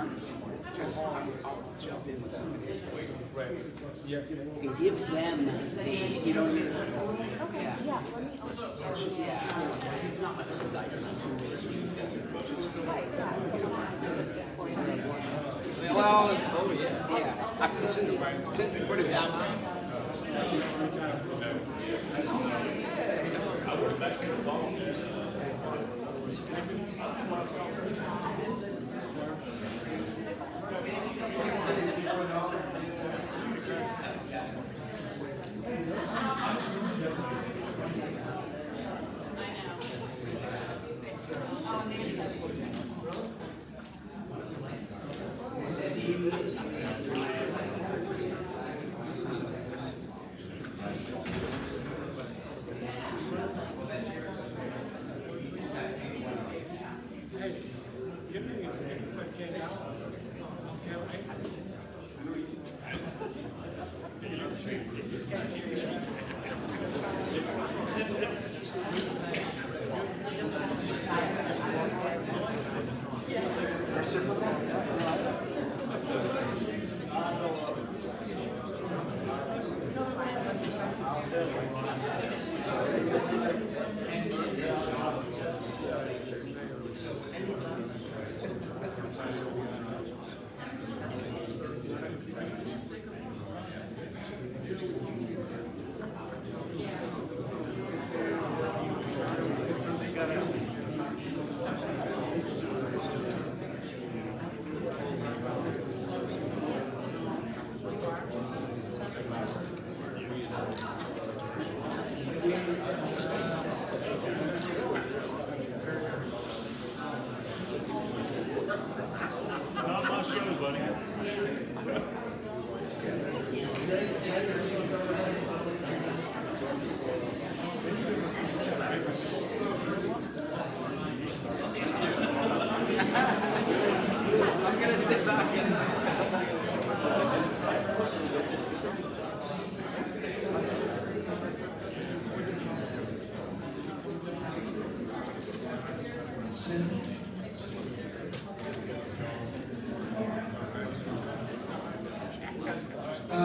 I'll jump in with somebody. Right. Yeah. And give them the, you know what I mean? Okay, yeah, let me also. Yeah, it's not like a diagnosis. Right, yeah, so Well, oh yeah. Since we put it down.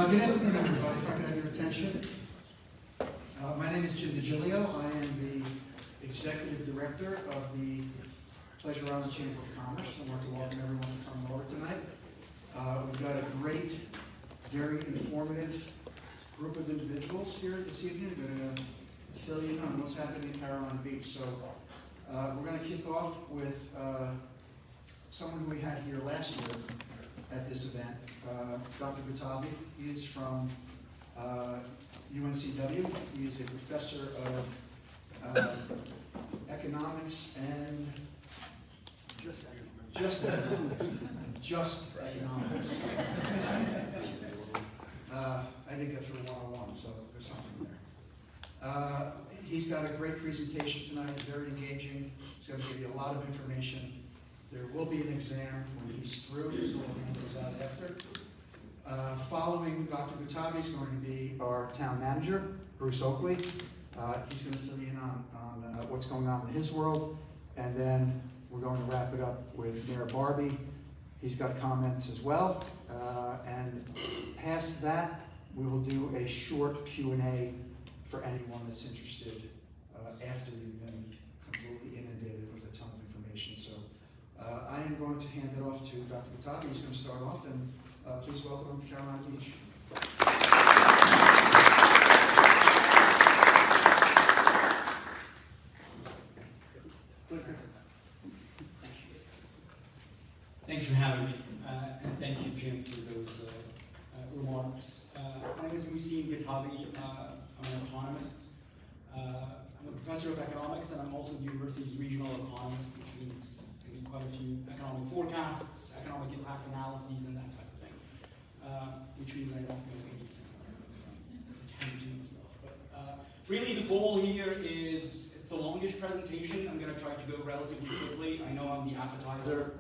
Good afternoon, everybody. If I could have your attention. My name is Jim DiGilio. I am the Executive Director of the Pleasure Island Chamber of Commerce. I want to welcome everyone to come over tonight. We've got a great, very informative group of individuals here this evening. We're going to fill you in on what's happening in Carolina Beach. So we're going to kick off with someone who we had here last year at this event, Dr. Guettabi. He is from UNCW. He is a professor of economics and just economics. I did get through 101, so there's something there. He's got a great presentation tonight, very engaging. He's going to give you a lot of information. There will be an exam when he's through, so we'll hand those out after. Following Dr. Guettabi is going to be our town manager, Bruce Oakley. He's going to fill you in on what's going on in his world. And then we're going to wrap it up with Mayor Barbee. He's got comments as well. And past that, we will do a short Q&A for anyone that's interested after you've been completely inundated with a ton of information. So I am going to hand it off to Dr. Guettabi. He's going to start off, and please welcome him to Carolina Beach. Thanks for having me, and thank you, Jim, for those remarks. My name is Mouchine Guettabi. I'm an economist. I'm a professor of economics, and I'm also the university's regional economist, which means I do quite a few economic forecasts, economic impact analyses, and that type of thing. Which means I don't know anything about tangent stuff. But really, the goal here is, it's a longish presentation. I'm going to try to go relatively quickly. I know I'm the appetizer,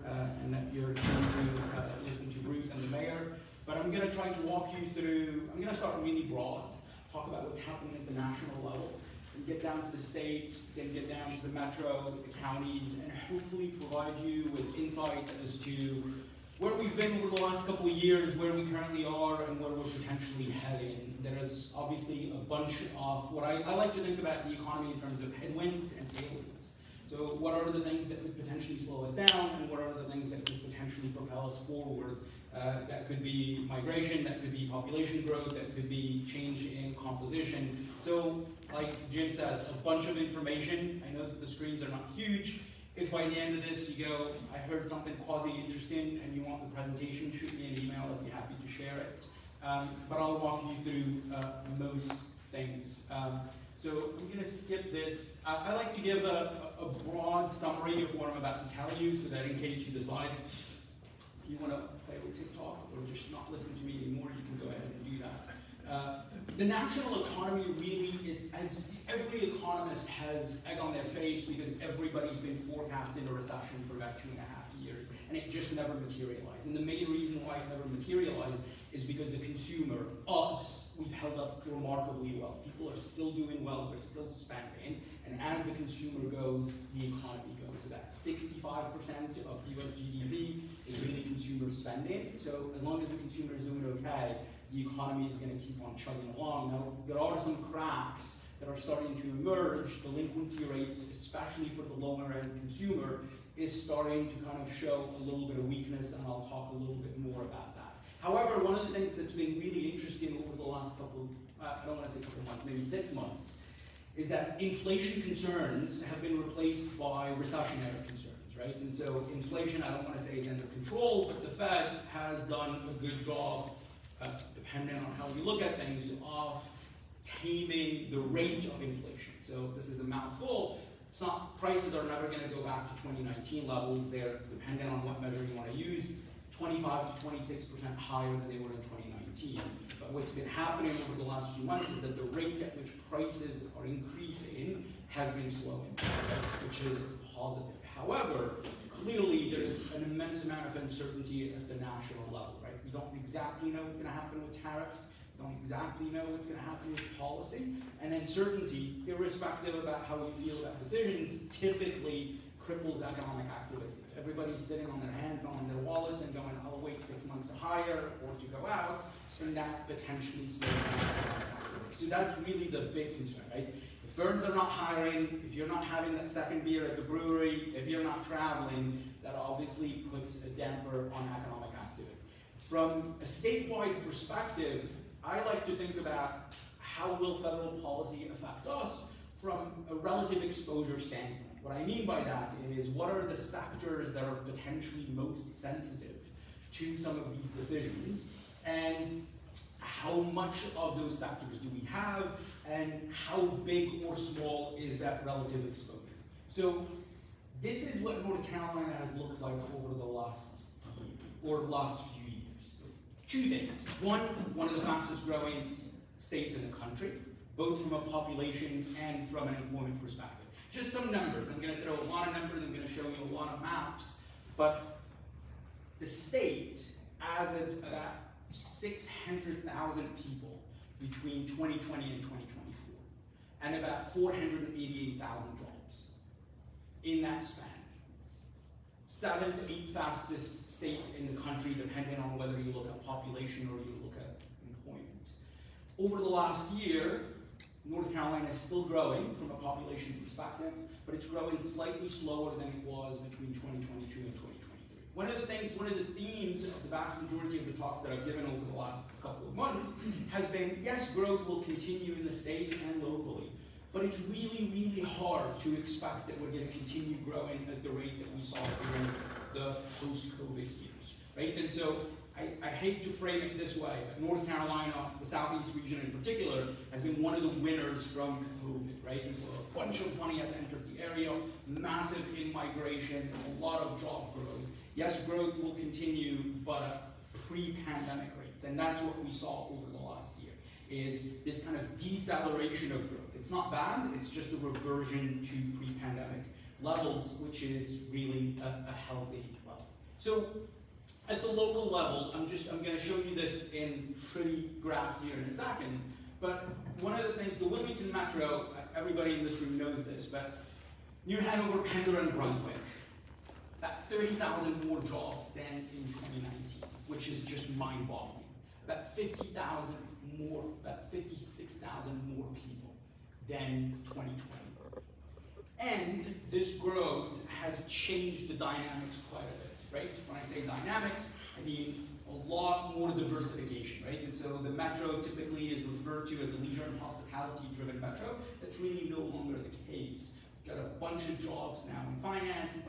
and that you're trying to listen to Bruce and the mayor. But I'm going to try to walk you through, I'm going to start really broad, talk about what's happening at the national level, and get down to the states, then get down to the metro, the counties, and hopefully provide you with insight as to where we've been over the last couple of years, where we currently are, and where we're potentially heading. There's obviously a bunch of what I like to think about the economy in terms of headwinds and tailwinds. So what are the things that could potentially slow us down, and what are the things that could potentially propel us forward? That could be migration, that could be population growth, that could be change in composition. So, like Jim said, a bunch of information. I know that the screens are not huge. If by the end of this you go, I heard something quasi-interesting and you want the presentation, shoot me an email, I'd be happy to share it. But I'll walk you through most things. So I'm going to skip this. I like to give a broad summary of what I'm about to tell you, so that in case you decide you want to play with TikTok or just not listen to me anymore, you can go ahead and do that. The national economy really, as every economist has egg on their face, because everybody's been forecasting a recession for about 2.5 years, and it just never materialized. And the main reason why it never materialized is because the consumer, us, we've held up remarkably well. People are still doing well, they're still spending, and as the consumer goes, the economy goes. So that 65% of US GDP is really consumer spending. So as long as the consumer is doing okay, the economy is going to keep on chugging along. Now, there are some cracks that are starting to emerge. Delinquency rates, especially for the lower end consumer, is starting to kind of show a little bit of weakness, and I'll talk a little bit more about that. However, one of the things that's been really interesting over the last couple, I don't want to say couple of months, maybe 6 months, is that inflation concerns have been replaced by recessionary concerns, right? And so inflation, I don't want to say is under control, but the Fed has done a good job, depending on how you look at things, of taming the rate of inflation. So this is a mouthful. It's not, prices are never going to go back to 2019 levels. They're, depending on what measure you want to use, 25 to 26% higher than they were in 2019. But what's been happening over the last few months is that the rate at which prices are increasing has been slowing, which is positive. However, clearly there is an immense amount of uncertainty at the national level, right? We don't exactly know what's going to happen with tariffs. We don't exactly know what's going to happen with policy. And uncertainty, irrespective about how you feel about decisions, typically cripples economic activity. If everybody's sitting on their hands, on their wallets, and going, I'll wait 6 months to hire or to go out, then that potentially slows down economic activity. So that's really the big concern, right? If firms are not hiring, if you're not having that second beer at the brewery, if you're not traveling, that obviously puts a damper on economic activity. From a statewide perspective, I like to think about how will federal policy affect us from a relative exposure standpoint. What I mean by that is, what are the sectors that are potentially most sensitive to some of these decisions, and how much of those sectors do we have, and how big or small is that relative exposure? So this is what North Carolina has looked like over the last year, or last few years. 2 things. One of the fastest growing states in the country, both from a population and from an employment perspective. Just some numbers. I'm going to throw a lot of numbers, I'm going to show you a lot of maps, but the state added about 600,000 people between 2020 and 2024, and about 488,000 jobs in that span. 7th to 8th fastest state in the country, depending on whether you look at population or you look at employment. Over the last year, North Carolina is still growing from a population perspective, but it's growing slightly slower than it was between 2022 and 2023. One of the themes of the vast majority of the talks that I've given over the last couple of months has been, yes, growth will continue in the state and locally, but it's really, really hard to expect that we're going to continue growing at the rate that we saw during the post-COVID years, right? And so I hate to frame it this way, but North Carolina, the Southeast region in particular, has been one of the winners from COVID, right? And so a bunch of money has entered the area, massive in-migration, a lot of job growth. Yes, growth will continue, but at pre-pandemic rates. And that's what we saw over the last year, is this kind of deceleration of growth. It's not bad, it's just a reversion to pre-pandemic levels, which is really a healthy level. So at the local level, I'm going to show you this in pretty graphs here in a second, but one of the things, the Wilmington Metro, everybody in this room knows this, but New Hanover, Pender, and Brunswick, about 30,000 more jobs than in 2019, which is just mind-boggling. About 50,000 more, about 56,000 more people than 2020. And this growth has changed the dynamics quite a bit, right? When I say dynamics, I mean a lot more diversification, right? And so the metro typically is referred to as a leisure and hospitality-driven metro. That's really no longer the case. Got a bunch of jobs now in finance, a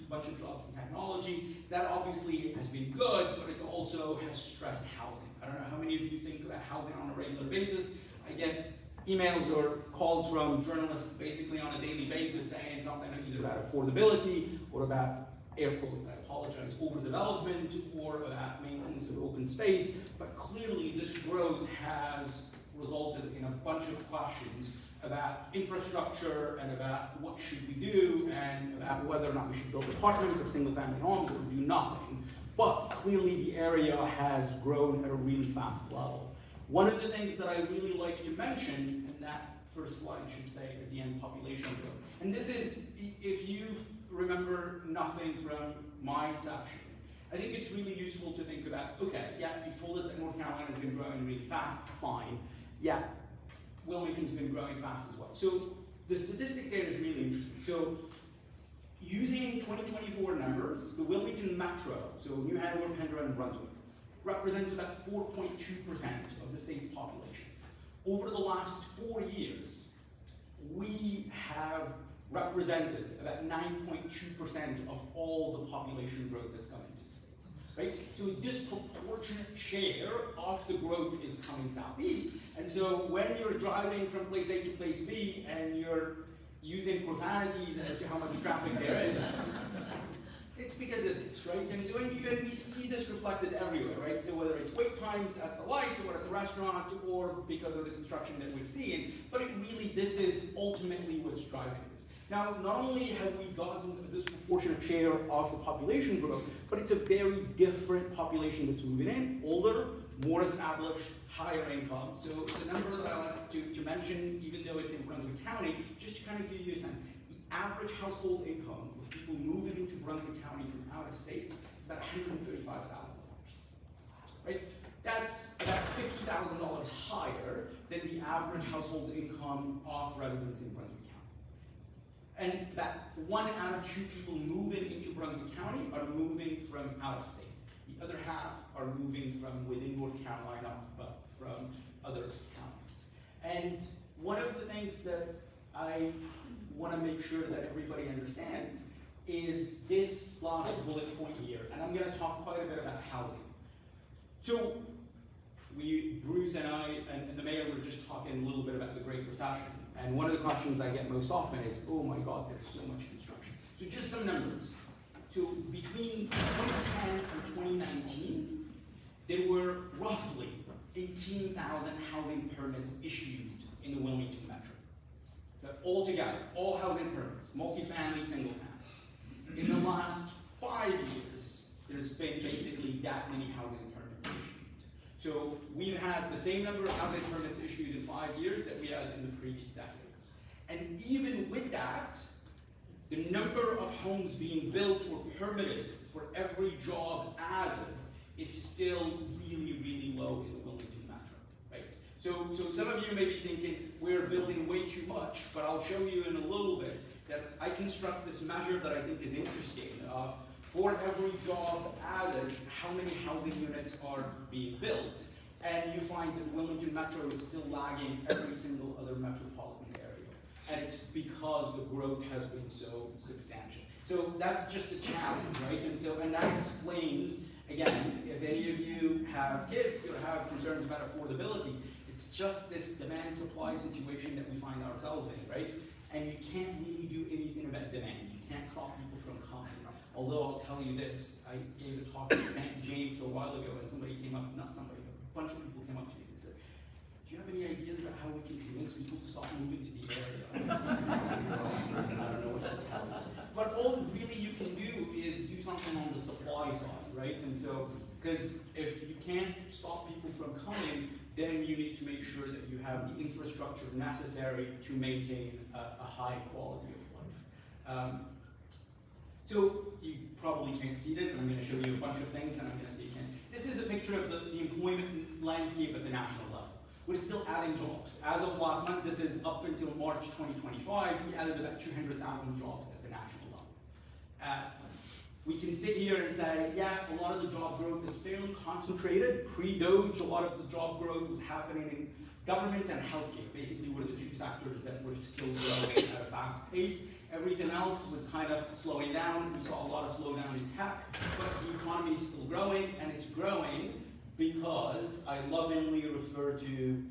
bunch of jobs in technology. That obviously has been good, but it also has stressed housing. I don't know how many of you think about housing on a regular basis. I get emails or calls from journalists basically on a daily basis saying something either about affordability or about, air quotes, I apologize, overdevelopment or about maintenance of open space. But clearly this growth has resulted in a bunch of questions about infrastructure and about what should we do and about whether or not we should build apartments or single family homes or do nothing. But clearly the area has grown at a really fast level. One of the things that I really like to mention, and that first slide should say at the end, population growth. And this is, if you remember nothing from my section, I think it's really useful to think about, okay, yeah, you've told us that North Carolina has been growing really fast, fine. Yeah, Wilmington's been growing fast as well. So the statistic there is really interesting. So using 2024 numbers, the Wilmington metro, so New Hanover, Pender, and Brunswick, represents about 4.2% of the state's population. Over the last 4 years, we have represented about 9.2% of all the population growth that's come into the state. Right? So a disproportionate share of the growth is coming southeast. And so when you're driving from place A to place B and you're using profanities as to how much traffic there is, it's because of this, right? And so and we see this reflected everywhere, right? So whether it's wait times at the light or at the restaurant or because of the construction that we're seeing, but it really, this is ultimately what's driving this. Now, not only have we gotten a disproportionate share of the population growth, but it's a very different population that's moving in, older, more established, higher income. So the number that I like to mention, even though it's in Brunswick County, just to kind of give you a sense, the average household income of people moving into Brunswick County from out of state is about $135,000, right? That's about $50,000 higher than the average household income of residents in Brunswick County. And that 1 out of 2 people moving into Brunswick County are moving from out of state. The other half are moving from within North Carolina, but from other counties. And one of the things that I want to make sure that everybody understands is this last bullet point here. And I'm going to talk quite a bit about housing. So Bruce and I and the mayor were just talking a little bit about the Great Recession. And one of the questions I get most often is, oh my God, there's so much construction. So just some numbers. So between 2010 and 2019, there were roughly 18,000 housing permits issued in the Wilmington metro. So altogether, all housing permits, multifamily, single family. In the last 5 years, there's been basically that many housing permits issued. So we've had the same number of housing permits issued in 5 years that we had in the previous decade. And even with that, the number of homes being built or permitted for every job added is still really, really low in the Wilmington metro, right? So some of you may be thinking, we're building way too much, but I'll show you in a little bit that I construct this measure that I think is interesting of for every job added, how many housing units are being built. And you find that Wilmington Metro is still lagging every single other metropolitan area. And it's because the growth has been so substantial. So that's just a challenge, right? And that explains, again, if any of you have kids or have concerns about affordability, it's just this demand-supply situation that we find ourselves in, right? And you can't really do anything about demand. You can't stop people from coming. Although I'll tell you this, I gave a talk at St. James a while ago, and somebody came up, not somebody, but a bunch of people came up to me and said, do you have any ideas about how we can convince people to stop moving to the area? I don't know what to tell you. But all really you can do is do something on the supply side, right? And so, because if you can't stop people from coming, then you need to make sure that you have the infrastructure necessary to maintain a high quality of life. So you probably can't see this, and I'm going to show you a bunch of things, and I'm going to say again. This is the picture of the employment landscape at the national level. We're still adding jobs. As of last month, this is up until March 2025, we added about 200,000 jobs at the national level. We can sit here and say, yeah, a lot of the job growth is fairly concentrated. Pre-Doge, a lot of the job growth was happening in government and healthcare. Basically, were the two sectors that were still growing at a fast pace. Everything else was kind of slowing down. We saw a lot of slowdown in tech, but the economy is still growing, and it's growing because I lovingly refer to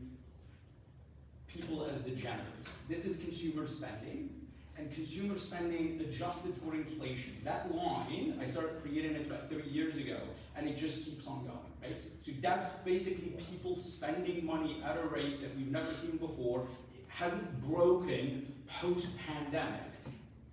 people as degenerates. This is consumer spending, and consumer spending adjusted for inflation. That line, I started creating it about 30 years ago, and it just keeps on going, right? So that's basically people spending money at a rate that we've never seen before. It hasn't broken post-pandemic.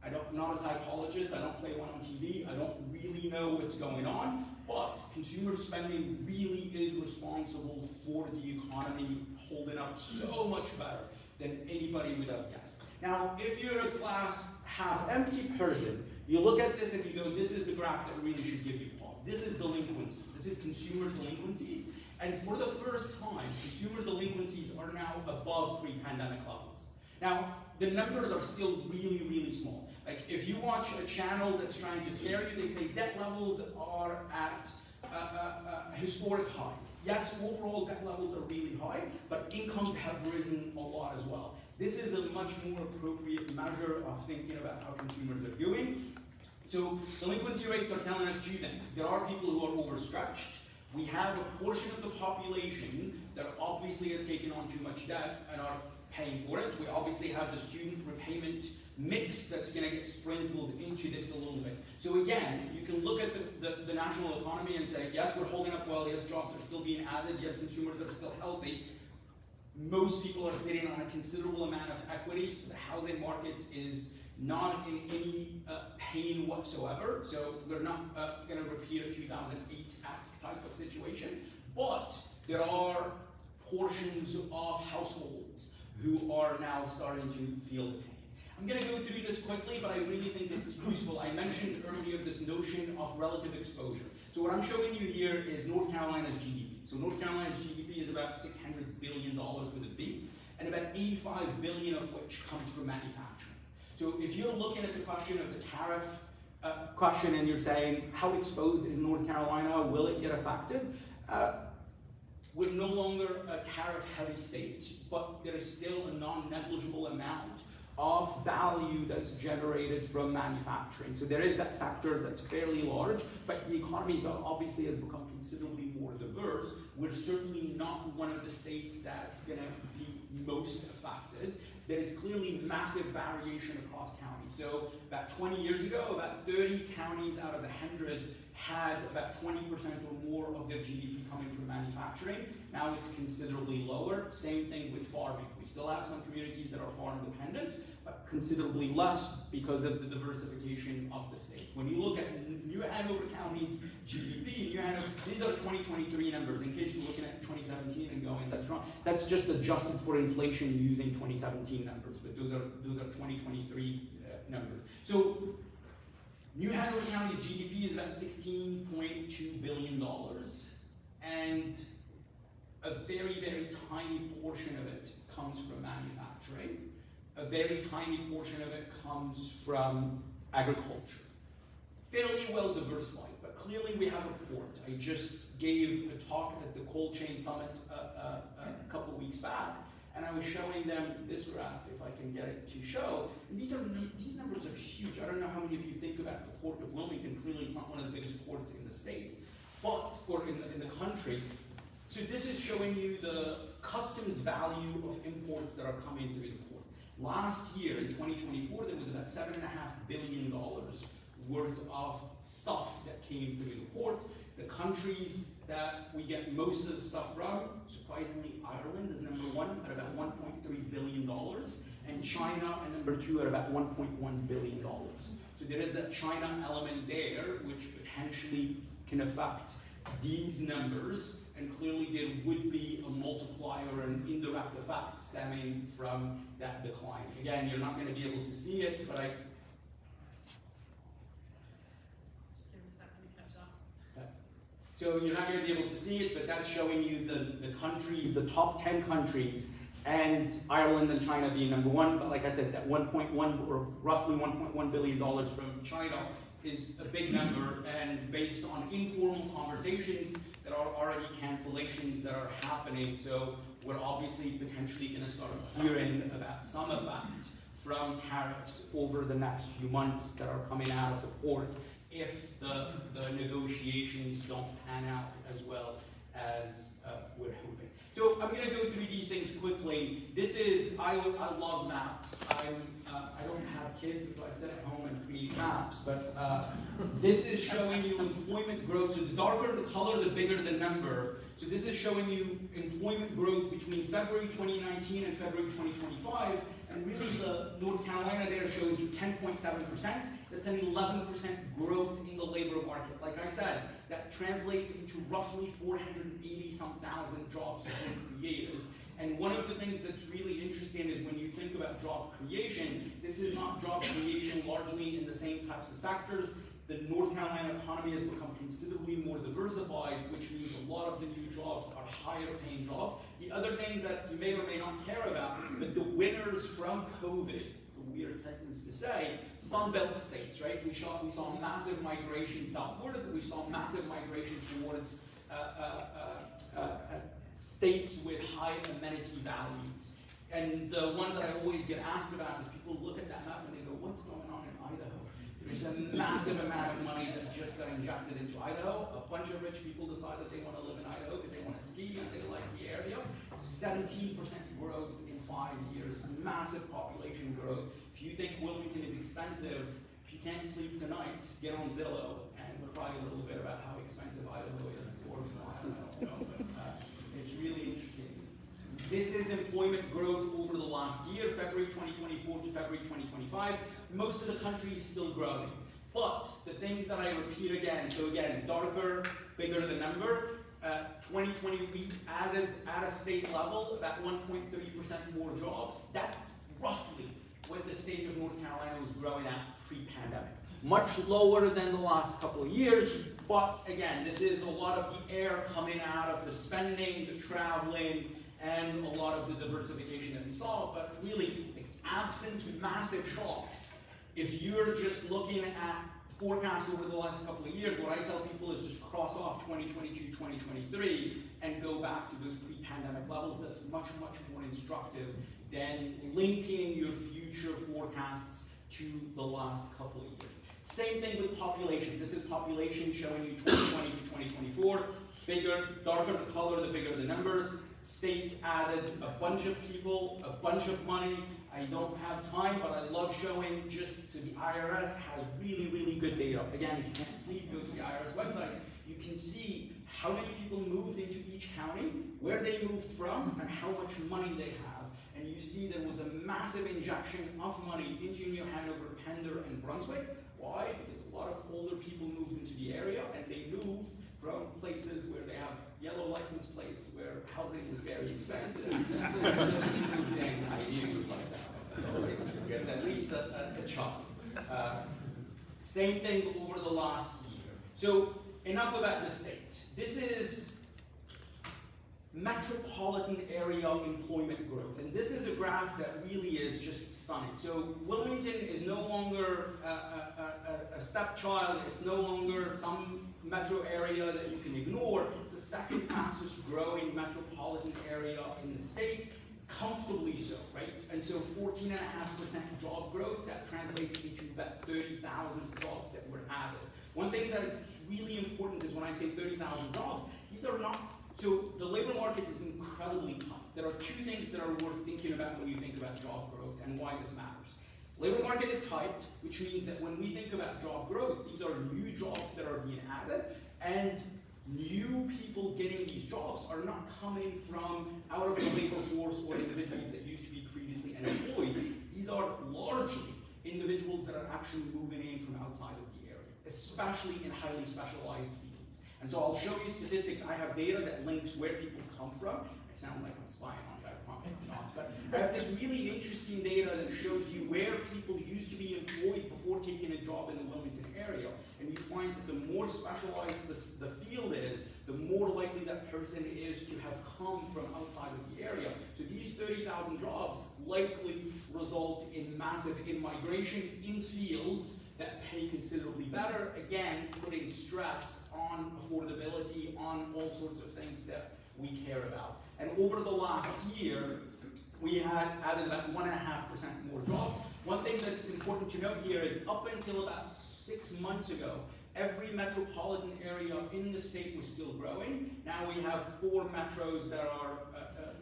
I'm not a psychologist, I don't play one on TV, I don't really know what's going on, but consumer spending really is responsible for the economy holding up so much better than anybody would have guessed. Now, if you're a glass half empty person, you look at this and you go, this is the graph that really should give you pause. This is delinquencies, this is consumer delinquencies, and for the first time, consumer delinquencies are now above pre-pandemic levels. Now, the numbers are still really, really small. Like, if you watch a channel that's trying to scare you, they say debt levels are at historic highs. Yes, overall debt levels are really high, but incomes have risen a lot as well. This is a much more appropriate measure of thinking about how consumers are doing. So delinquency rates are telling us two things. There are people who are overstretched. We have a portion of the population that obviously has taken on too much debt and are paying for it. We obviously have the student repayment mix that's going to get sprinkled into this a little bit. So again, you can look at the national economy and say, yes, we're holding up well, yes, jobs are still being added, yes, consumers are still healthy. Most people are sitting on a considerable amount of equity, so the housing market is not in any pain whatsoever. So we're not going to repeat a 2008-esque type of situation, but there are portions of households who are now starting to feel the pain. I'm going to go through this quickly, but I really think it's useful. I mentioned earlier this notion of relative exposure. So what I'm showing you here is North Carolina's GDP. So North Carolina's GDP is about $600 billion with a B, and about 85 billion of which comes from manufacturing. So if you're looking at the question of the tariff question and you're saying, how exposed is North Carolina? Will it get affected? We're no longer a tariff-heavy state, but there is still a non-negligible amount of value that's generated from manufacturing. So there is that sector that's fairly large, but the economy obviously has become considerably more diverse. We're certainly not one of the states that's going to be most affected. There is clearly massive variation across counties. So about 20 years ago, about 30 counties out of the 100 had about 20% or more of their GDP coming from manufacturing. Now it's considerably lower. Same thing with farming. We still have some communities that are farm dependent, but considerably less because of the diversification of the state. When you look at New Hanover County's GDP, these are 2023 numbers, in case you're looking at 2017 and going, that's wrong. That's just adjusted for inflation using 2017 numbers, but those are 2023 numbers. So New Hanover County's GDP is about $16.2 billion, and a very, very tiny portion of it comes from manufacturing. A very tiny portion of it comes from agriculture. Fairly well diversified, but clearly we have a port. I just gave a talk at the Cold Chain Summit a couple of weeks back, and I was showing them this graph, if I can get it to show. And these numbers are huge. I don't know how many of you think about the Port of Wilmington. Clearly, it's not one of the biggest ports in the state, or in the country. So this is showing you the customs value of imports that are coming through the port. Last year, in 2024, there was about $7.5 billion worth of stuff that came through the port. The countries that we get most of the stuff from, surprisingly, Ireland is number one at about $1.3 billion, and China at number two at about $1.1 billion. So there is that China element there, which potentially can affect these numbers, and clearly there would be a multiplier and indirect effect stemming from that decline. Again, you're not going to be able to see it, but So you're not going to be able to see it, but that's showing you the countries, the top 10 countries, and Ireland and China being number one. But like I said, that 1.1 or roughly $1.1 billion from China is a big number, and based on informal conversations, there are already cancellations that are happening. So we're obviously potentially going to start hearing about some effect from tariffs over the next few months that are coming out of the port if the negotiations don't pan out as well as we're hoping. So I'm going to go through these things quickly. This is, I love maps. I don't have kids, and so I sit at home and create maps, but this is showing you employment growth. So the darker the color, the bigger the number. So this is showing you employment growth between February 2019 and February 2025. And really, the North Carolina there shows you 10.7%. That's an 11% growth in the labor market. Like I said, that translates into roughly 480-some-thousand jobs that were created. And one of the things that's really interesting is when you think about job creation, this is not job creation largely in the same types of sectors. The North Carolina economy has become considerably more diversified, which means a lot of the new jobs are higher paying jobs. The other thing that you may or may not care about, but the winners from COVID, it's a weird sentence to say, Sun Belt states, right? We saw massive migration southward, we saw massive migration towards states with high amenity values. And the one that I always get asked about is people look at that map and they go, what's going on in Idaho? There's a massive amount of money that just got injected into Idaho. A bunch of rich people decide that they want to live in Idaho because they want to ski and they like the area. So 17% growth in 5 years, massive population growth. If you think Wilmington is expensive, if you can't sleep tonight, get on Zillow and cry a little bit about how expensive Idaho is. Or I don't know, but it's really interesting. This is employment growth over the last year, February 2024 to February 2025. Most of the country is still growing. But the thing that I repeat again, so again, darker, bigger the number. 2020, we added at a state level about 1.3% more jobs. That's roughly what the state of North Carolina was growing at pre-pandemic. Much lower than the last couple of years, but again, this is a lot of the air coming out of the spending, the traveling, and a lot of the diversification that we saw, but really, absent massive shocks, if you're just looking at forecasts over the last couple of years, what I tell people is just cross off 2022, 2023, and go back to those pre-pandemic levels. That's much, much more instructive than linking your future forecasts to the last couple of years. Same thing with population. This is population showing you 2020 to 2024. Bigger, darker the color, the bigger the numbers. State added a bunch of people, a bunch of money. I don't have time, but I love showing just, so the IRS has really, really good data. Again, if you can't sleep, go to the IRS website. You can see how many people moved into each county, where they moved from, and how much money they have. And you see there was a massive injection of money into New Hanover, Pender, and Brunswick. Why? Because a lot of older people moved into the area, and they moved from places where they have yellow license plates, where housing was very expensive. So they moved in. I do like that. Gets at least a shot. Same thing over the last year. So enough about the state. This is metropolitan area employment growth. And this is a graph that really is just stunning. So Wilmington is no longer a stepchild. It's no longer some metro area that you can ignore. It's the second fastest growing metropolitan area in the state, comfortably so, right? And so 14.5% job growth, that translates into about 30,000 jobs that were added. One thing that's really important is when I say 30,000 jobs, these are not, so the labor market is incredibly tough. There are two things that are worth thinking about when you think about job growth and why this matters. Labor market is tight, which means that when we think about job growth, these are new jobs that are being added, and new people getting these jobs are not coming from out of the labor force or individuals that used to be previously unemployed. These are largely individuals that are actually moving in from outside of the area, especially in highly specialized fields. And so I'll show you statistics. I have data that links where people come from. I sound like I'm spying on you, I promise I'm not. But I have this really interesting data that shows you where people used to be employed before taking a job in the Wilmington area. And you find that the more specialized the field is, that person is to have come from outside of the area. So these 30,000 jobs likely result in massive in-migration in fields that pay considerably better, again, putting stress on affordability, on all sorts of things that we care about. And over the last year, we had added about 1.5% more jobs. One thing that's important to note here is up until about 6 months ago, every metropolitan area in the state was still growing. Now we have 4 metros that are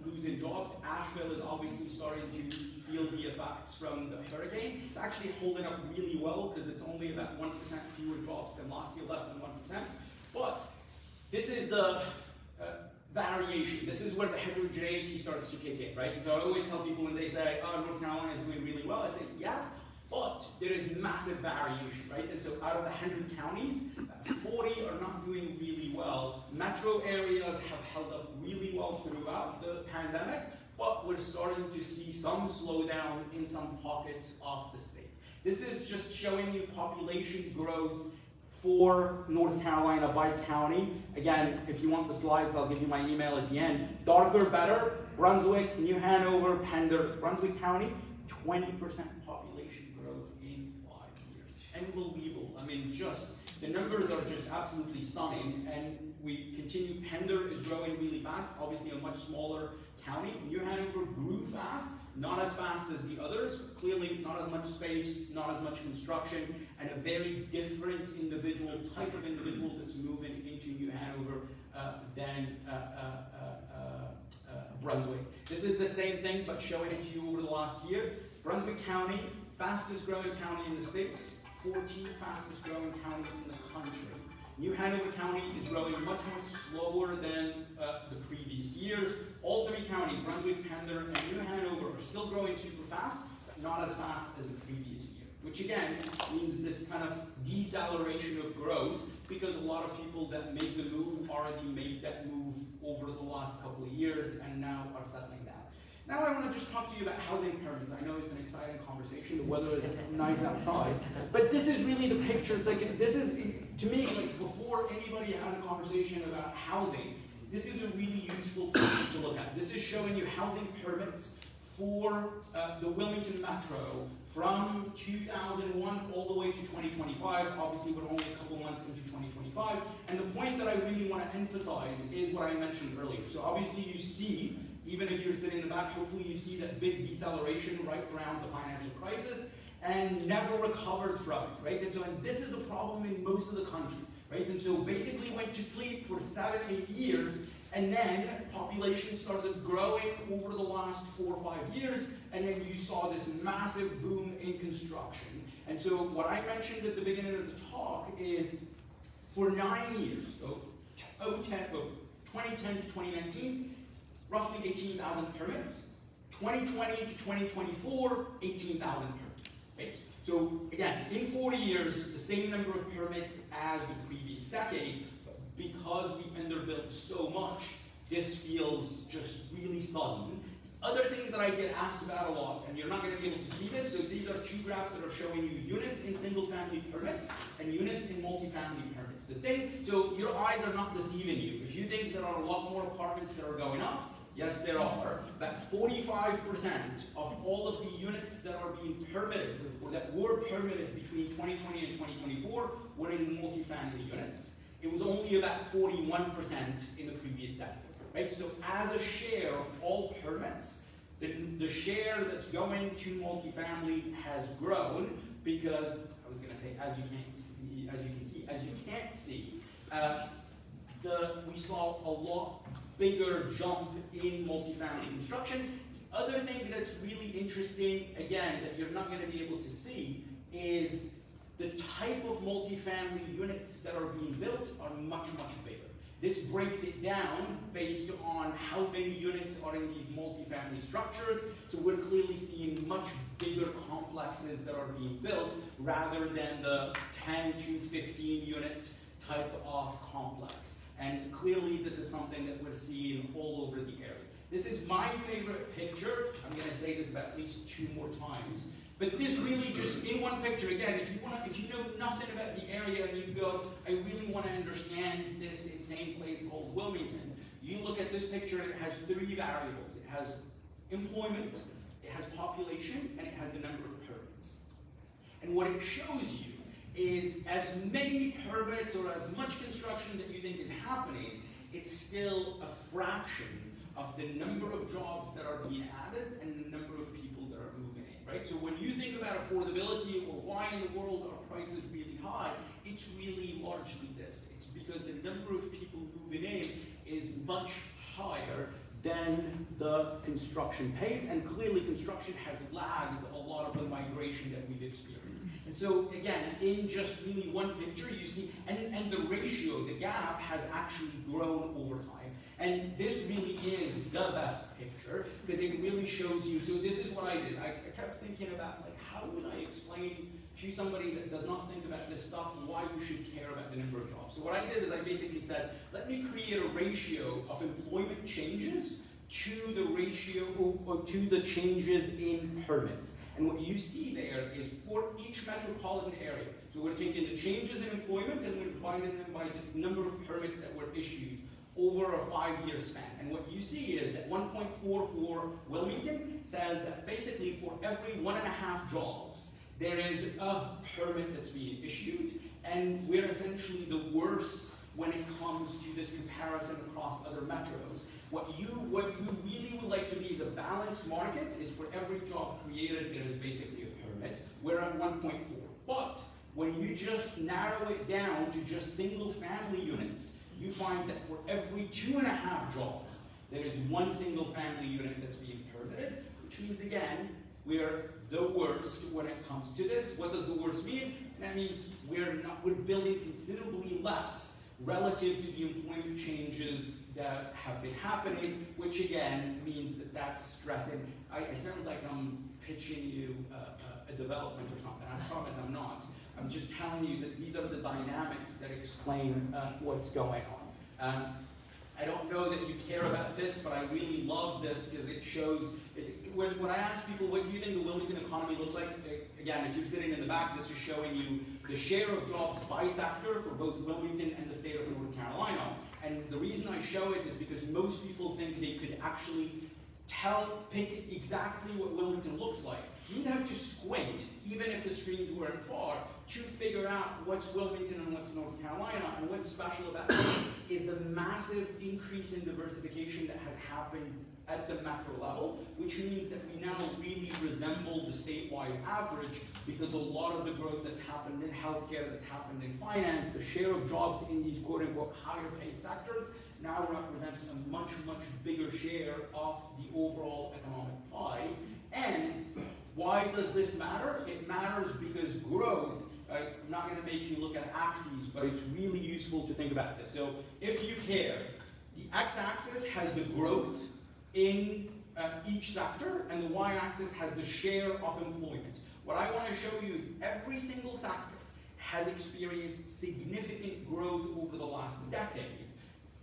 losing jobs. Asheville is obviously starting to feel the effects from the hurricane. It's actually holding up really well because it's only about 1% fewer jobs than last year, less than 1%. But this is the variation. This is where the heterogeneity starts to kick in, right? And so I always tell people when they say, oh, North Carolina is doing really well, I say, yeah, but there is massive variation, right? And so out of the 100 counties, 40 are not doing really well. Metro areas have held up really well throughout the pandemic, but we're starting to see some slowdown in some pockets of the state. This is just showing you population growth for North Carolina by county. Again, if you want the slides, I'll give you my email at the end. Darker, better, Brunswick, New Hanover, Pender, Brunswick County, 20% population growth in 5 years. Unbelievable. I mean, just, the numbers are just absolutely stunning, and we continue. Pender is growing really fast, obviously a much smaller county. New Hanover grew fast, not as fast as the others, clearly not as much space, not as much construction, and a very different individual, type of individual that's moving into New Hanover than Brunswick. This is the same thing, but showing it to you over the last year. Brunswick County, fastest growing county in the state, 14th fastest growing county in the country. New Hanover County is growing much, much slower than the previous years. All 3 counties, Brunswick, Pender, and New Hanover, are still growing super fast, but not as fast as the previous year. Which again, means this kind of deceleration of growth, because a lot of people that made the move already made that move over the last couple of years and now are settling down. Now I want to just talk to you about housing permits. I know it's an exciting conversation. The weather is nice outside. But this is really the picture. It's like, this is, to me, like before anybody had a conversation about housing, this is a really useful thing to look at. This is showing you housing permits for the Wilmington Metro from 2001 all the way to 2025. Obviously, we're only a couple months into 2025. And the point that I really want to emphasize is what I mentioned earlier. So obviously you see, even if you're sitting in the back, hopefully you see that big deceleration right around the financial crisis and never recovered from it, right? And so, and this is the problem in most of the country, right? And so basically went to sleep for 7, 8 years, and then population started growing over the last 4 or 5 years, and then you saw this massive boom in construction. And so what I mentioned at the beginning of the talk is for 9 years, so 2010 to 2019, roughly 18,000 permits. 2020 to 2024, 18,000 permits, right? So again, in 40 years, the same number of permits as the previous decade, but because we underbuilt so much, this feels just really sudden. The other thing that I get asked about a lot, and you're not going to be able to see this, so these are 2 graphs that are showing you units in single-family permits and units in multifamily permits. The thing, so your eyes are not deceiving you. If you think there are a lot more apartments that are going up, yes, there are. About 45% of all of the units that are being permitted, or that were permitted between 2020 and 2024, were in multifamily units. It was only about 41% in the previous decade, right? So as a share of all permits, the share that's going to multifamily has grown because, I was going to say, as you can't see, we saw a lot bigger jump in multifamily construction. The other thing that's really interesting, again, that you're not going to be able to see, is the type of multifamily units that are being built are much, much bigger. This breaks it down based on how many units are in these multifamily structures. So we're clearly seeing much bigger complexes that are being built rather than the 10 to 15 unit type of complex. And clearly this is something that we're seeing all over the area. This is my favorite picture. I'm going to say this about at least 2 more times. But this really just, in one picture, again, if you know nothing about the area and you go, I really want to understand this insane place called Wilmington, you look at this picture, it has 3 variables. It has employment, it has population, and it has the number of permits. And what it shows you is as many permits or as much construction that you think is happening, it's still a fraction of the number of jobs that are being added and the number of people that are moving in, right? So when you think about affordability or why in the world are prices really high, it's really largely this. It's because the number of people moving in is much higher than the construction pace, and clearly construction has lagged a lot of the migration that we've experienced. And so again, in just really one picture, you see, and the ratio, the gap has actually grown over time. And this really is the best picture, because it really shows you, so this is what I did. I kept thinking about, like, how would I explain to somebody that does not think about this stuff why you should care about the number of jobs. So what I did is I basically said, let me create a ratio of employment changes to the ratio, or to the changes in permits. And what you see there is for each metropolitan area. So we're taking the changes in employment and we're dividing them by the number of permits that were issued over a 5-year span. And what you see is that 1.44 Wilmington says that basically for every 1.5 jobs, there is a permit that's being issued, and we're essentially the worst when it comes to this comparison across other metros. What you really would like to be is a balanced market is for every job created, there is basically a permit. We're at 1.4. But when you just narrow it down to just single family units, you find that for every 2.5 jobs, there is 1 single family unit that's being permitted, which means again, we're the worst when it comes to this. What does the worst mean? That means we're building considerably less relative to the employment changes that have been happening, which again means that that's stressing. I sound like I'm pitching you a development or something. I promise I'm not. I'm just telling you that these are the dynamics that explain what's going on. I don't know that you care about this, but I really love this because it shows, when I ask people, what do you think the Wilmington economy looks like? Again, if you're sitting in the back, this is showing you the share of jobs by sector for both Wilmington and the state of North Carolina. And the reason I show it is because most people think they could actually pick exactly what Wilmington looks like. You'd have to squint, even if the screens weren't far, to figure out what's Wilmington and what's North Carolina. And what's special about this is the massive increase in diversification that has happened at the metro level, which means that we now really resemble the statewide average, because a lot of the growth that's happened in healthcare, that's happened in finance, the share of jobs in these quote-unquote higher paid sectors now representing a much, much bigger share of the overall economic pie. And why does this matter? It matters because growth, I'm not going to make you look at axes, but it's really useful to think about this. So if you care, the x-axis has the growth in each sector, and the y-axis has the share of employment. What I want to show you is every single sector has experienced significant growth over the last decade.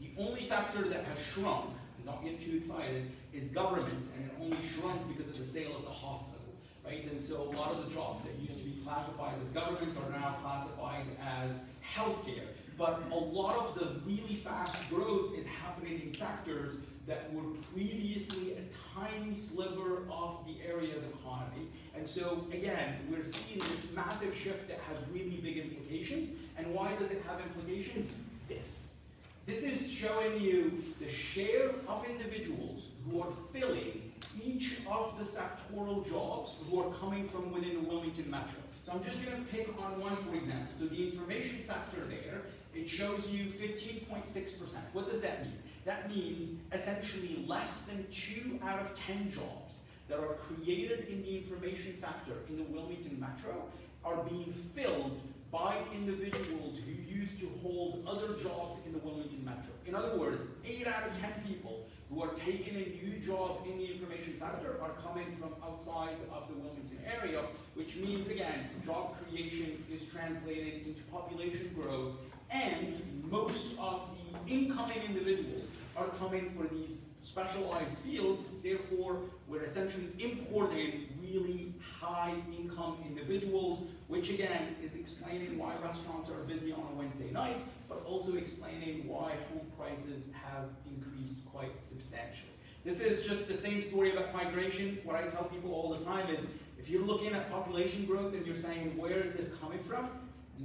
The only sector that has shrunk, and don't get too excited, is government, and it only shrunk because of the sale of the hospital. Right? And so a lot of the jobs that used to be classified as government are now classified as healthcare. But a lot of the really fast growth is happening in sectors that were previously a tiny sliver of the area's economy. And so again, we're seeing this massive shift that has really big implications. And why does it have implications? This is showing you the share of individuals who are filling each of the sectoral jobs who are coming from within the Wilmington Metro. So I'm just going to pick on one, for example. So the information sector there, it shows you 15.6%. What does that mean? That means essentially less than 2 out of 10 jobs that are created in the information sector in the Wilmington Metro are being filled by individuals who used to hold other jobs in the Wilmington Metro. In other words, 8 out of 10 people who are taking a new job in the information sector are coming from outside of the Wilmington area, which means, again, job creation is translated into population growth, and most of the incoming individuals are coming for these specialized fields. Therefore, we're essentially importing really high-income individuals, which again is explaining why restaurants are busy on a Wednesday night, but also explaining why home prices have increased quite substantially. This is just the same story about migration. What I tell people all the time is, if you're looking at population growth and you're saying, where is this coming from?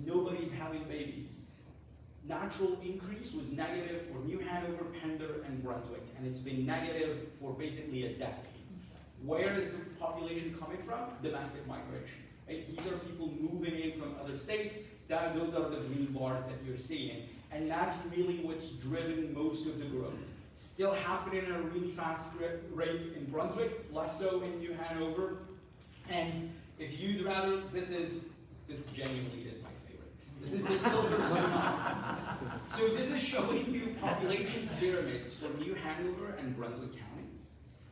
Nobody's having babies. Natural increase was negative for New Hanover, Pender, and Brunswick, and it's been negative for basically a decade. Where is the population coming from? Domestic migration. Right? These are people moving in from other states. Those are the green bars that you're seeing. And that's really what's driven most of the growth. It's still happening at a really fast rate in Brunswick, less so in New Hanover. And if you'd rather, this genuinely is my favorite. This is the silver tsunami. So this is showing you population pyramids for New Hanover and Brunswick County.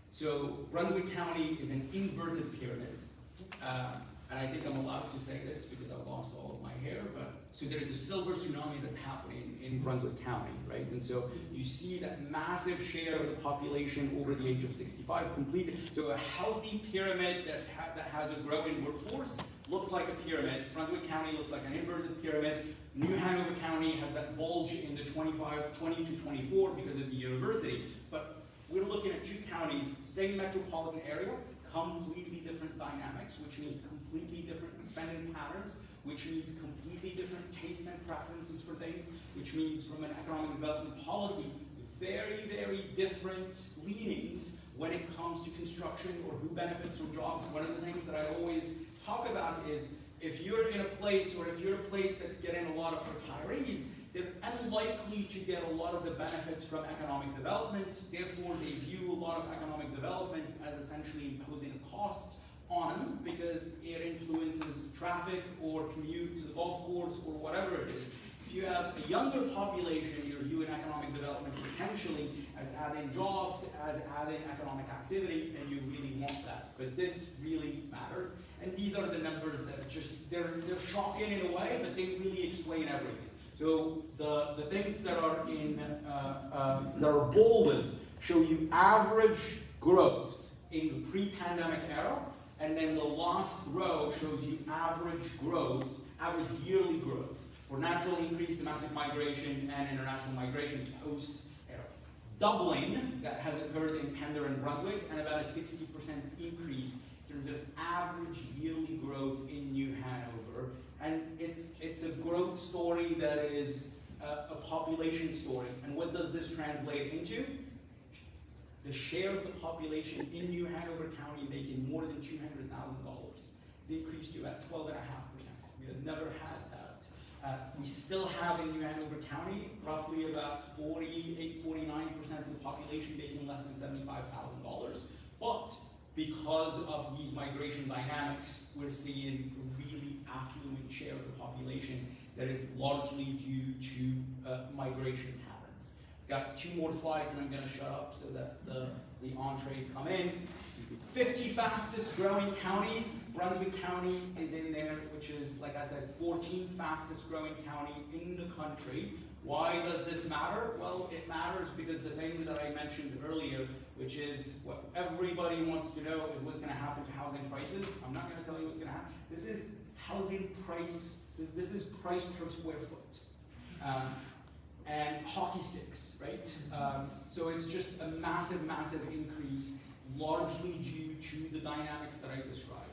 So Brunswick County is an inverted pyramid. And I think I'm allowed to say this because I lost all of my hair, but so there's a silver tsunami that's happening in Brunswick County, right? And so you see that massive share of the population over the age of 65 completed. So a healthy pyramid that has a growing workforce looks like a pyramid. Brunswick County looks like an inverted pyramid. New Hanover County has that bulge in the 20 to 24 because of the university. But we're looking at two counties, same metropolitan area, completely different dynamics, which means completely different spending patterns, which means completely different tastes and preferences for things, which means from an economic development policy, very, very different leanings when it comes to construction or who benefits from jobs. One of the things that I always talk about is if you're in a place, or if you're a place that's getting a lot of retirees, they're unlikely to get a lot of the benefits from economic development. Therefore, they view a lot of economic development as essentially imposing a cost on them because it influences traffic or commute to the golf course or whatever it is. If you have a younger population, you're viewing economic development potentially as adding jobs, as adding economic activity, and you really want that. But this really matters. And these are the numbers that just, they're shocking in a way, but they really explain everything. So the things that are that are bolded show you average growth in the pre-pandemic era, and then the last row shows you average growth, average yearly growth for natural increase, domestic migration, and international migration post-era. Doubling that has occurred in Pender and Brunswick, and about a 60% increase in terms of average yearly growth in New Hanover. And it's a growth story that is a population story. And what does this translate into? The share of the population in New Hanover County making more than $200,000 has increased to about 12.5%. We have never had that. We still have in New Hanover County roughly about 48, 49% of the population making less than $75,000. But because of these migration dynamics, we're seeing a really affluent share of the population that is largely due to migration patterns. Got 2 more slides and I'm going to shut up so that the entrees come in. 50 fastest growing counties. Brunswick County is in there, which is, like I said, 14th fastest growing county in the country. Why does this matter? Well, it matters because the thing that I mentioned earlier, which is what everybody wants to know, is what's going to happen to housing prices. I'm not going to tell you what's going to happen. This is housing price, so this is price per square foot. And hockey sticks, right? So it's just a massive, massive increase, largely due to the dynamics that I described.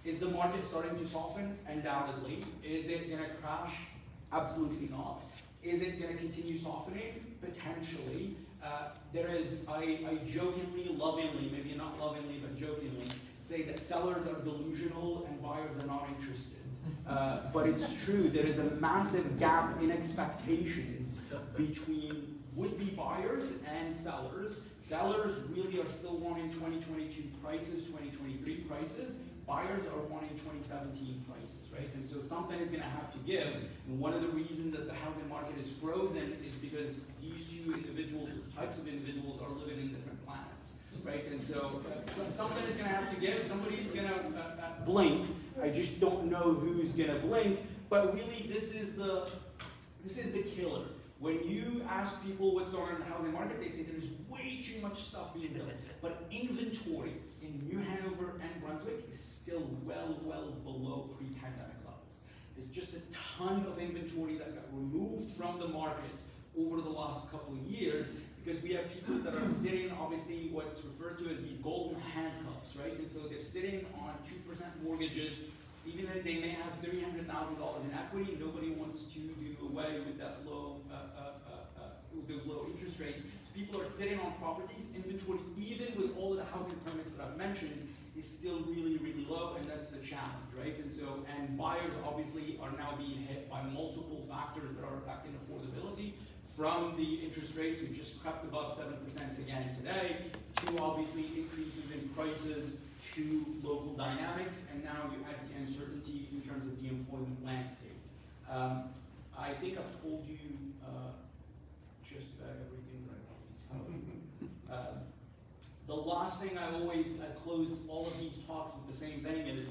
Is the market starting to soften? Undoubtedly. Is it going to crash? Absolutely not. Is it going to continue softening? Potentially. I jokingly, lovingly, maybe not lovingly, but jokingly, say that sellers are delusional and buyers are not interested. But it's true, there is a massive gap in expectations between would-be buyers and sellers. Sellers really are still wanting 2022 prices, 2023 prices. Buyers are wanting 2017 prices, right? And so something is going to have to give. And one of the reasons that the housing market is frozen is because these two individuals, types of individuals, are living in different planets, right? And so something is going to have to give. Somebody's going to blink. I just don't know who's going to blink. But really, this is the killer. When you ask people what's going on in the housing market, they say there's way too much stuff being built. But inventory in New Hanover and Brunswick is still well below pre-pandemic levels. There's just a ton of inventory that got removed from the market over the last couple of years because we have people that are sitting, obviously, what's referred to as these golden handcuffs, right? And so they're sitting on 2% mortgages. Even if they may have $300,000 in equity, nobody wants to do away with that those low interest rates. People are sitting on properties. Inventory, even with all of the housing permits that I've mentioned, is still really low, and that's the challenge, right? And so, and buyers obviously are now being hit by multiple factors that are affecting affordability, from the interest rates, which just crept above 7% again today, to obviously increases in prices, to local dynamics, and now you add the uncertainty in terms of the employment landscape. I think I've told you just about everything that I wanted to tell you. The last thing I close all of these talks with the same thing is,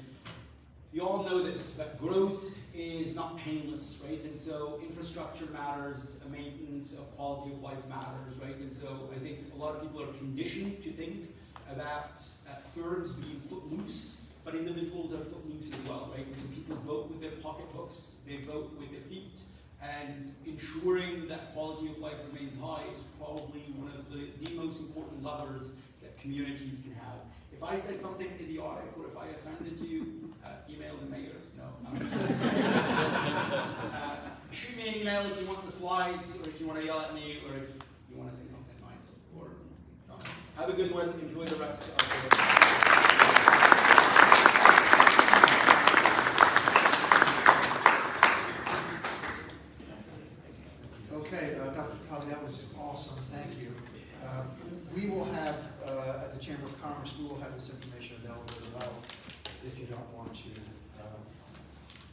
you all know this, but growth is not painless, right? And so infrastructure matters, maintenance of quality of life matters, right? And so I think a lot of people are conditioned to think about firms being footloose, but individuals are footloose as well, right? And so people vote with their pocketbooks, they vote with their feet, and ensuring that quality of life remains high is probably one of the most important levers that communities can have. If I said something idiotic, or if I offended you, email the mayor. No. Shoot me an email if you want the slides, or if you want to yell at me, or if you want to say something nice. Or have a good one. Enjoy the rest of the day. Okay, Dr. Guettabi, that was awesome. Thank you. We will have, at the Chamber of Commerce, we will have this information available as well if you don't want to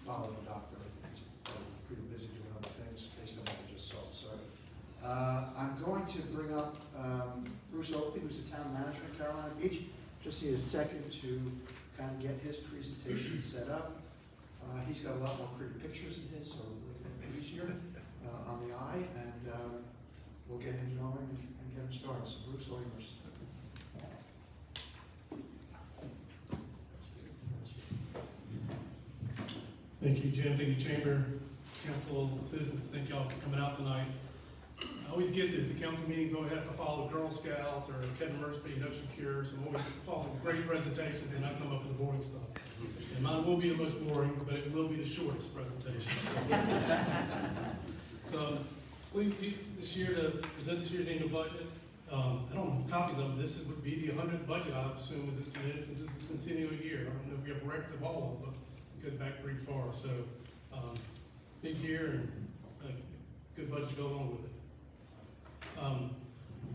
follow the doctor. He's probably pretty busy doing other things based on what I just saw. So I'm going to bring up Bruce Oakley, who's the town manager in Carolina Beach. Just need a second to kind of get his presentation set up. He's got a lot more pretty pictures in his, so it'll make it easier on the eye, and we'll get him going and get him started. So Bruce, all yours. Thank you, Jim. Thank you, Chamber, Council, citizens. Thank y'all for coming out tonight. I always get this. The council meetings always have to follow Girl Scouts or Kevin Murphy, Ocean Cure. So I'm always following great presentations, and I come up with the boring stuff. And mine will be the most boring, but it will be the shortest presentation. So pleased this year to present this year's annual budget. I don't have copies of it. This would be the 100th budget, I assume, as it's submitted, since this is a centennial year. I don't know if we have records of all of them, but it goes back pretty far. So big year, and good budget to go along with it.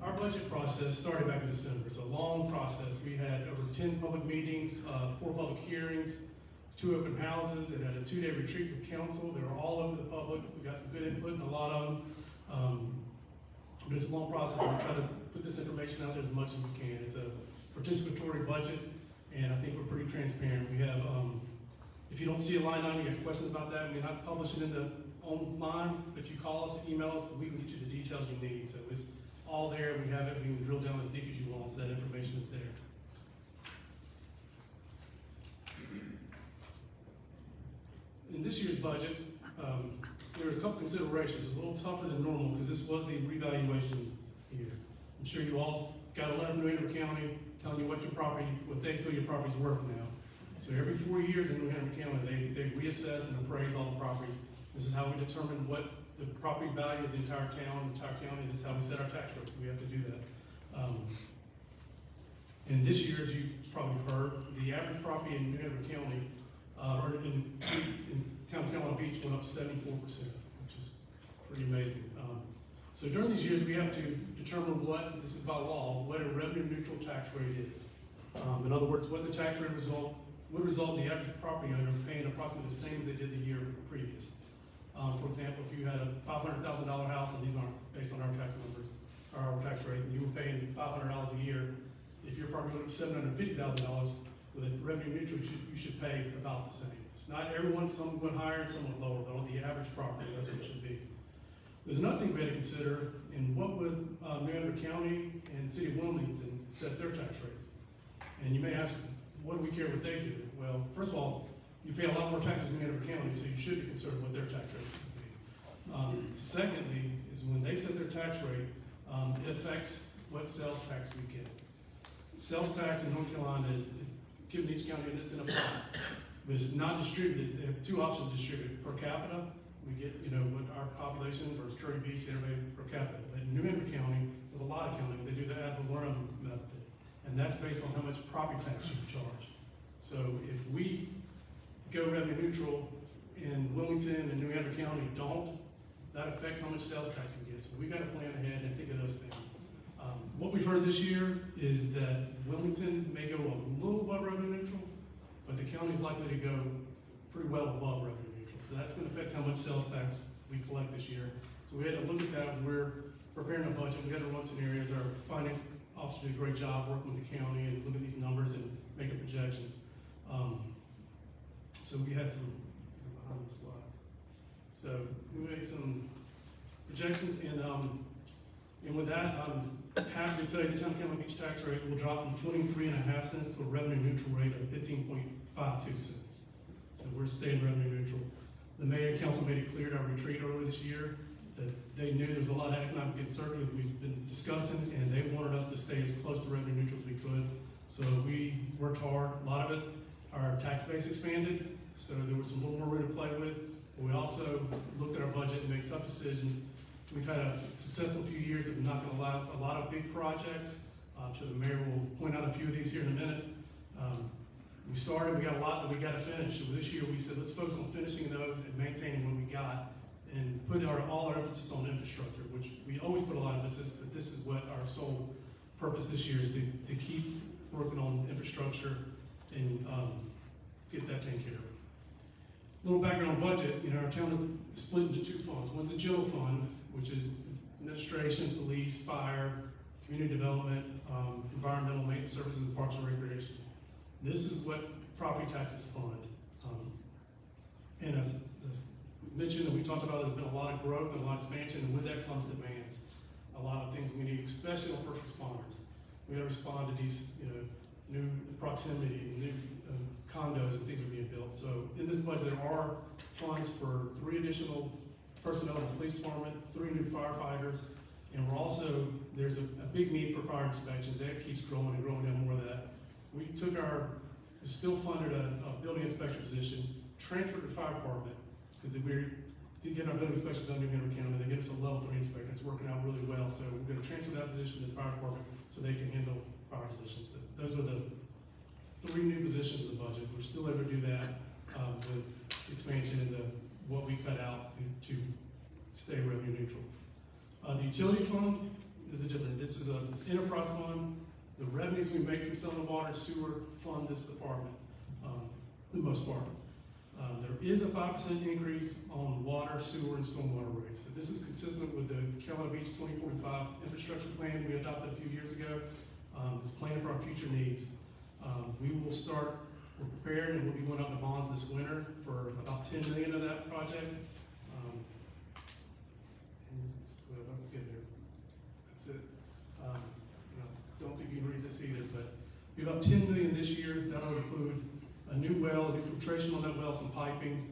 Our budget process started back in December. It's a long process. We had over 10 public meetings, 4 public hearings, 2 open houses. It had a 2-day retreat with council. They were all open to the public. We got some good input in a lot of them. But it's a long process. We try to put this information out there as much as we can. It's a participatory budget, and I think we're pretty transparent. We have, if you don't see a line item, you got questions about that, we're not publishing it online, but you call us, email us, and we can get you the details you need. So it's all there. We have it. We can drill down as deep as you want, so that information is there. In this year's budget, there were a couple considerations. It was a little tougher than normal because this was the revaluation year. I'm sure you all got a letter from New Hanover County telling you what they feel your property's worth now. So every 4 years in New Hanover County, they reassess and appraise all the properties. This is how we determine what the property value of the entire county. This is how we set our tax rates. We have to do that. And this year, as you probably heard, the average property in New Hanover County, or in town of Carolina Beach, went up 74%, which is pretty amazing. So during these years, we have to determine what, this is by law, what a revenue neutral tax rate is. In other words, what the tax rate would result in the average property owner paying approximately the same as they did the year previous. For example, if you had a $500,000 house, and these aren't based on our tax numbers, or our tax rate, and you were paying $500 a year, if your property went up to $750,000, with a revenue neutral, you should pay about the same. It's not everyone, some went higher and some went lower, but on the average property, that's what it should be. There's another thing we had to consider, and what would New Hanover County and the City of Wilmington set their tax rates? And you may ask, what do we care what they do? Well, first of all, you pay a lot more taxes in New Hanover County, so you should be concerned what their tax rates would be. Secondly, is when they set their tax rate, it affects what sales tax we get. Sales tax in North Carolina is given each county, and it's in a pot, but it's not distributed. They have two options to distribute: per capita. We get, what our population versus Curry Beach, everybody per capita. But in New Hanover County, with a lot of counties, they do the ad valorem method, and that's based on how much property tax you charge. So if we go revenue neutral and Wilmington and New Hanover County don't, that affects how much sales tax we get. So we got to plan ahead and think of those things. What we've heard this year is that Wilmington may go a little above revenue neutral, but the county's likely to go pretty well above revenue neutral. So that's going to affect how much sales tax we collect this year. So we had to look at that when we're preparing a budget. We had to run scenarios. Our finance officer did a great job working with the county and look at these numbers and making projections. So we had some behind the slides. So we made some projections, and with that, I'm happy to tell you the town county beach tax rate will drop from 23.5 cents to a revenue neutral rate of 15.52 cents. So we're staying revenue neutral. The mayor and council made it clear at our retreat earlier this year that they knew there's a lot of economic uncertainty that we've been discussing, and they wanted us to stay as close to revenue neutral as we could. So we worked hard. A lot of it, our tax base expanded, so there was some little more room to play with. But we also looked at our budget and made tough decisions. We've had a successful few years of not going to allow a lot of big projects. I'm sure the mayor will point out a few of these here in a minute. We started, we got a lot that we got to finish. So this year we said, let's focus on finishing those and maintaining what we got and put all our emphasis on infrastructure, which we always put a lot of emphasis, but this is what our sole purpose this year is to keep working on infrastructure and get that taken care of. A little background on budget, our town is split into two funds. One's the general fund, which is administration, police, fire, community development, environmental maintenance services, and parks and recreation. This is what property taxes fund. And as mentioned, and we talked about, there's been a lot of growth and a lot of expansion, and with that comes demands. A lot of things we need, especially on first responders. We got to respond to these, new proximity, new condos and things are being built. So in this budget, there are funds for 3 additional personnel in the police department, 3 new firefighters, and there's a big need for fire inspection. That keeps growing and growing, and more of that. We still funded a building inspector position, transferred to the fire department, because we're getting our building inspections done in Hanover County. They give us a level 3 inspector. It's working out really well. So we're going to transfer that position to the fire department so they can handle fire positions. But those are the 3 new positions in the budget. We're still able to do that with expansion into what we cut out to stay revenue neutral. The utility fund is different. This is an enterprise fund. The revenues we make from selling water and sewer fund this department, for the most part. There is a 5% increase on water, sewer, and stormwater rates, but this is consistent with the Carolina Beach 2045 infrastructure plan we adopted a few years ago. It's planning for our future needs. We're prepared, and we'll be going out to bonds this winter for about $10 million of that project. I'll get there. That's it. Don't think you can read this either, but be about $10 million this year. That'll include a new well, a new filtration on that well, some piping,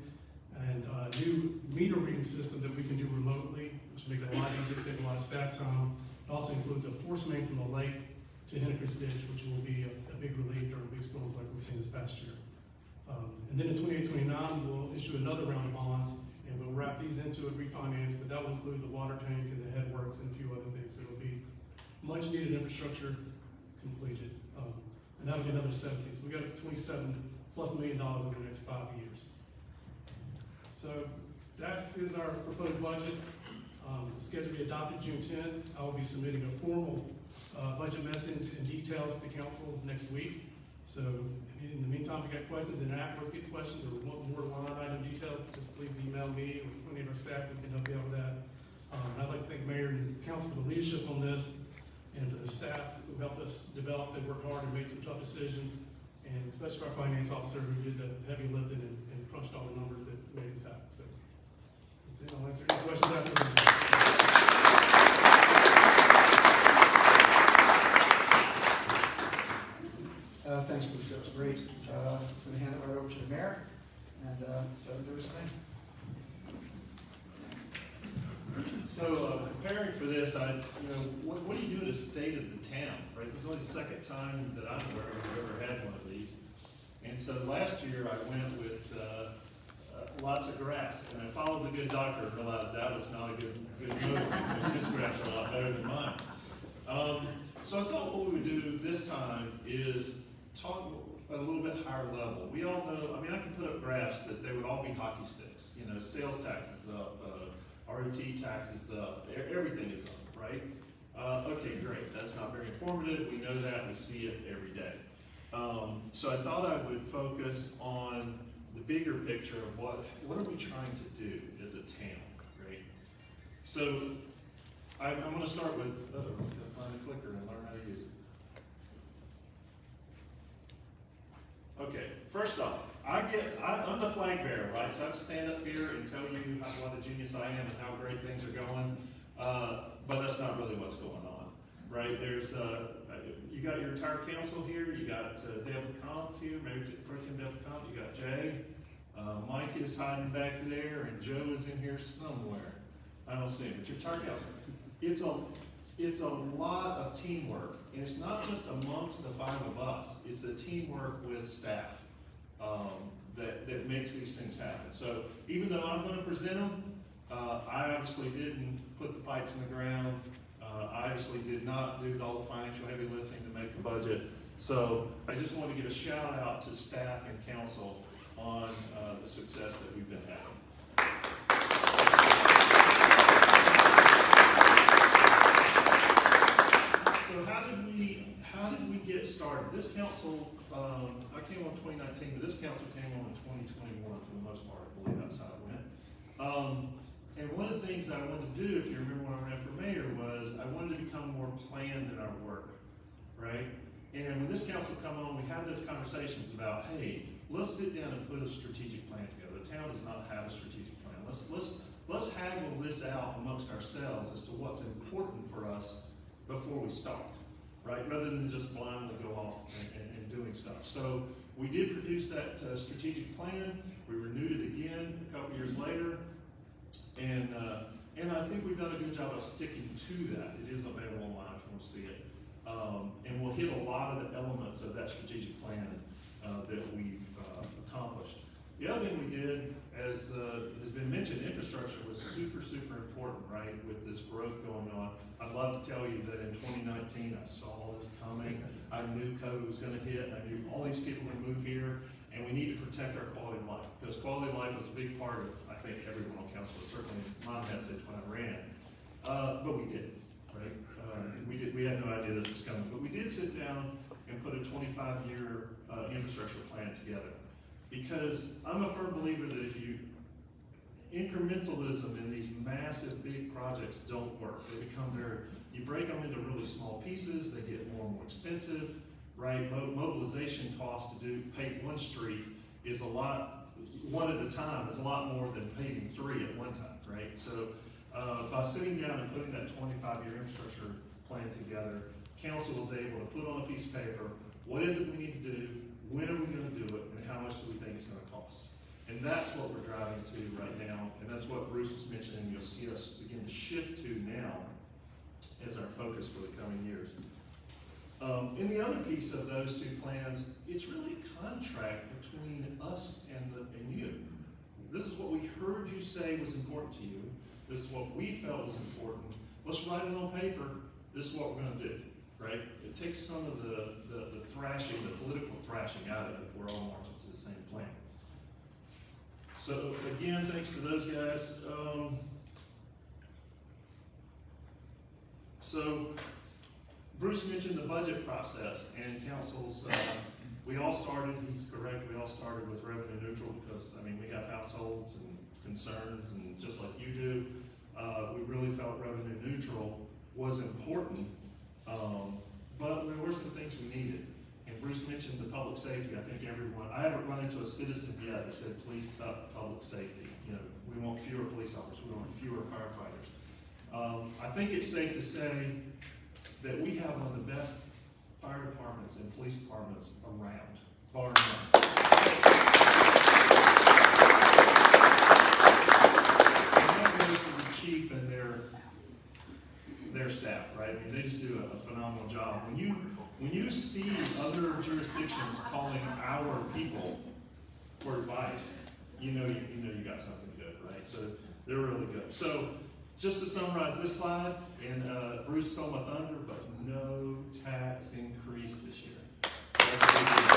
and a new meter reading system that we can do remotely, which will make it a lot easier, save a lot of staff time. It also includes a force main from the lake to Hennecrest Ditch, which will be a big relief during big storms like we've seen this past year. And then in 28-29, we'll issue another round of bonds, and we'll wrap these into a refinance, but that will include the water tank and the headworks and a few other things. So it'll be much needed infrastructure completed. And that'll be another 17. So we got $27+ million over the next 5 years. So that is our proposed budget. Scheduled to be adopted June 10th. I will be submitting a formal budget message and details to council next week. So in the meantime, if you got questions and afterwards get questions or want more line item detail, just please email me or any of our staff. We can help you out with that. I'd like to thank Mayor and Council for the leadership on this, and for the staff who helped us develop. They worked hard and made some tough decisions, and especially our finance officer who did the heavy lifting and crunched all the numbers that made this happen. So That's it. I'll answer any questions after. Thanks, Bruce, that was great. I'm going to hand it right over to the mayor, and let him do his thing. So, preparing for this, what do you do at a state of the town, right? This is only the second time that I'm aware of we've ever had one of these. And so last year I went with lots of graphs, and I followed the good doctor and realized that was not a good move, because his graphs are a lot better than mine. So I thought what we would do this time is talk at a little bit higher level. We all know, I can put up graphs that they would all be hockey sticks. Sales tax is up, ROT tax is up, everything is up, right? Okay, great, that's not very informative, we know that, we see it every day. So I thought I would focus on the bigger picture of what are we trying to do as a town, right? So I'm going to start with, find the clicker and learn how to use it. Okay, first off, I'm the flag bearer, right? So I have to stand up here and tell you what a genius I am and how great things are going, but that's not really what's going on, right? There's, you got your entire council here, you got Deb Collins here, Mayor Pro Tem Deb Collins, you got Jay, Mike is hiding back there, and Joe is in here somewhere. I don't see him, but your entire council. It's a lot of teamwork, and it's not just amongst the five of us, it's a teamwork with staff that makes these things happen. So even though I'm going to present them, I obviously didn't put the pipes in the ground. I obviously did not do all the financial heavy lifting to make the budget. So I just want to give a shout out to staff and council on the success that we've been having. So how did we get started? This council, I came on 2019, but this council came on in 2021 for the most part. I believe that's how it went. And one of the things I wanted to do, if you remember when I ran for mayor, was I wanted to become more planned in our work, right? And when this council come on, we had those conversations about, hey, let's sit down and put a strategic plan together. The town does not have a strategic plan. Let's haggle this out amongst ourselves as to what's important for us before we start, right? Rather than just blindly go off and doing stuff. So we did produce that strategic plan. We renewed it again a couple years later. And I think we've done a good job of sticking to that. It is available online if you want to see it. And we'll hit a lot of the elements of that strategic plan that we've accomplished. The other thing we did, as has been mentioned, infrastructure was super, super important, right, with this growth going on. I'd love to tell you that in 2019, I saw this coming. I knew COVID was going to hit, and I knew all these people would move here, and we need to protect our quality of life, because quality of life was a big part of, I think, everyone on council, was certainly my message when I ran. But we didn't, right? We had no idea this was coming, but we did sit down and put a 25-year infrastructure plan together. Because I'm a firm believer that incrementalism in these massive big projects don't work. They become you break them into really small pieces, they get more and more expensive, right? Mobilization cost to pave one street is one at a time is a lot more than paving three at one time, right? So by sitting down and putting that 25-year infrastructure plan together, council was able to put on a piece of paper, what is it we need to do, when are we going to do it, and how much do we think it's going to cost? And that's what we're driving to right now, and that's what Bruce was mentioning you'll see us begin to shift to now as our focus for the coming years. And the other piece of those two plans, it's really a contract between us and you. This is what we heard you say was important to you. This is what we felt was important. Let's write it on paper. This is what we're going to do, right? It takes some of the thrashing, the political thrashing out of it if we're all marching to the same plan. So again, thanks to those guys. So Bruce mentioned the budget process and councils. We all started, he's correct, we all started with revenue neutral because, we have households and concerns, and just like you do, we really felt revenue neutral was important, but there were some things we needed. And Bruce mentioned the public safety. I think everyone, I haven't run into a citizen yet that said, please cut public safety. You know, we want fewer police officers, we want fewer firefighters. I think it's safe to say that we have one of the best fire departments and police departments around, bar none. And that goes to the chief and their staff, right? I mean, they just do a phenomenal job. When you see other jurisdictions calling our people for advice, you know you got something good, right? So they're really good. So just to summarize this slide, and Bruce stole my thunder, but no tax increase this year. That's a big deal.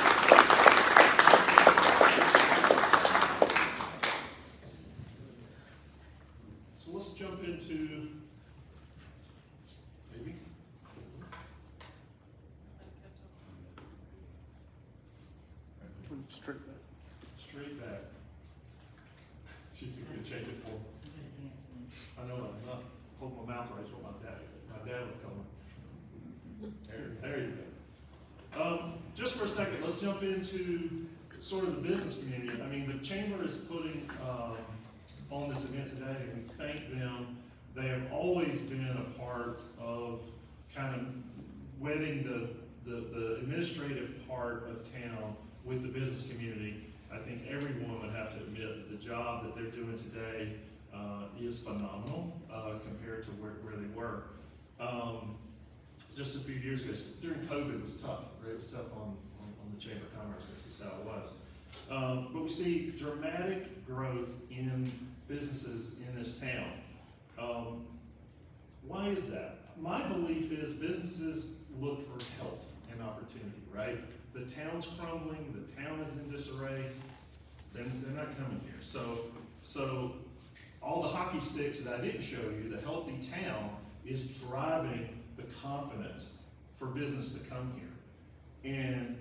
So let's jump into maybe. Straight back. She's gonna change it for me. I know I'm not holding my mouth right, so my dad would tell me. There you go. Just for a second, let's jump into sort of the business community. I mean, the chamber is putting on this event today, and we thank them. They have always been a part of kind of wedding the administrative part of town with the business community. I think everyone would have to admit that the job that they're doing today is phenomenal compared to where they were. Just a few years ago, during COVID, it was tough, right? It was tough on the Chamber of Commerce, that's just how it was. But we see dramatic growth in businesses in this town. Why is that? My belief is businesses look for health and opportunity, right? The town's crumbling, the town is in disarray, then they're not coming here. So all the hockey sticks that I didn't show you, the healthy town is driving the confidence for business to come here. And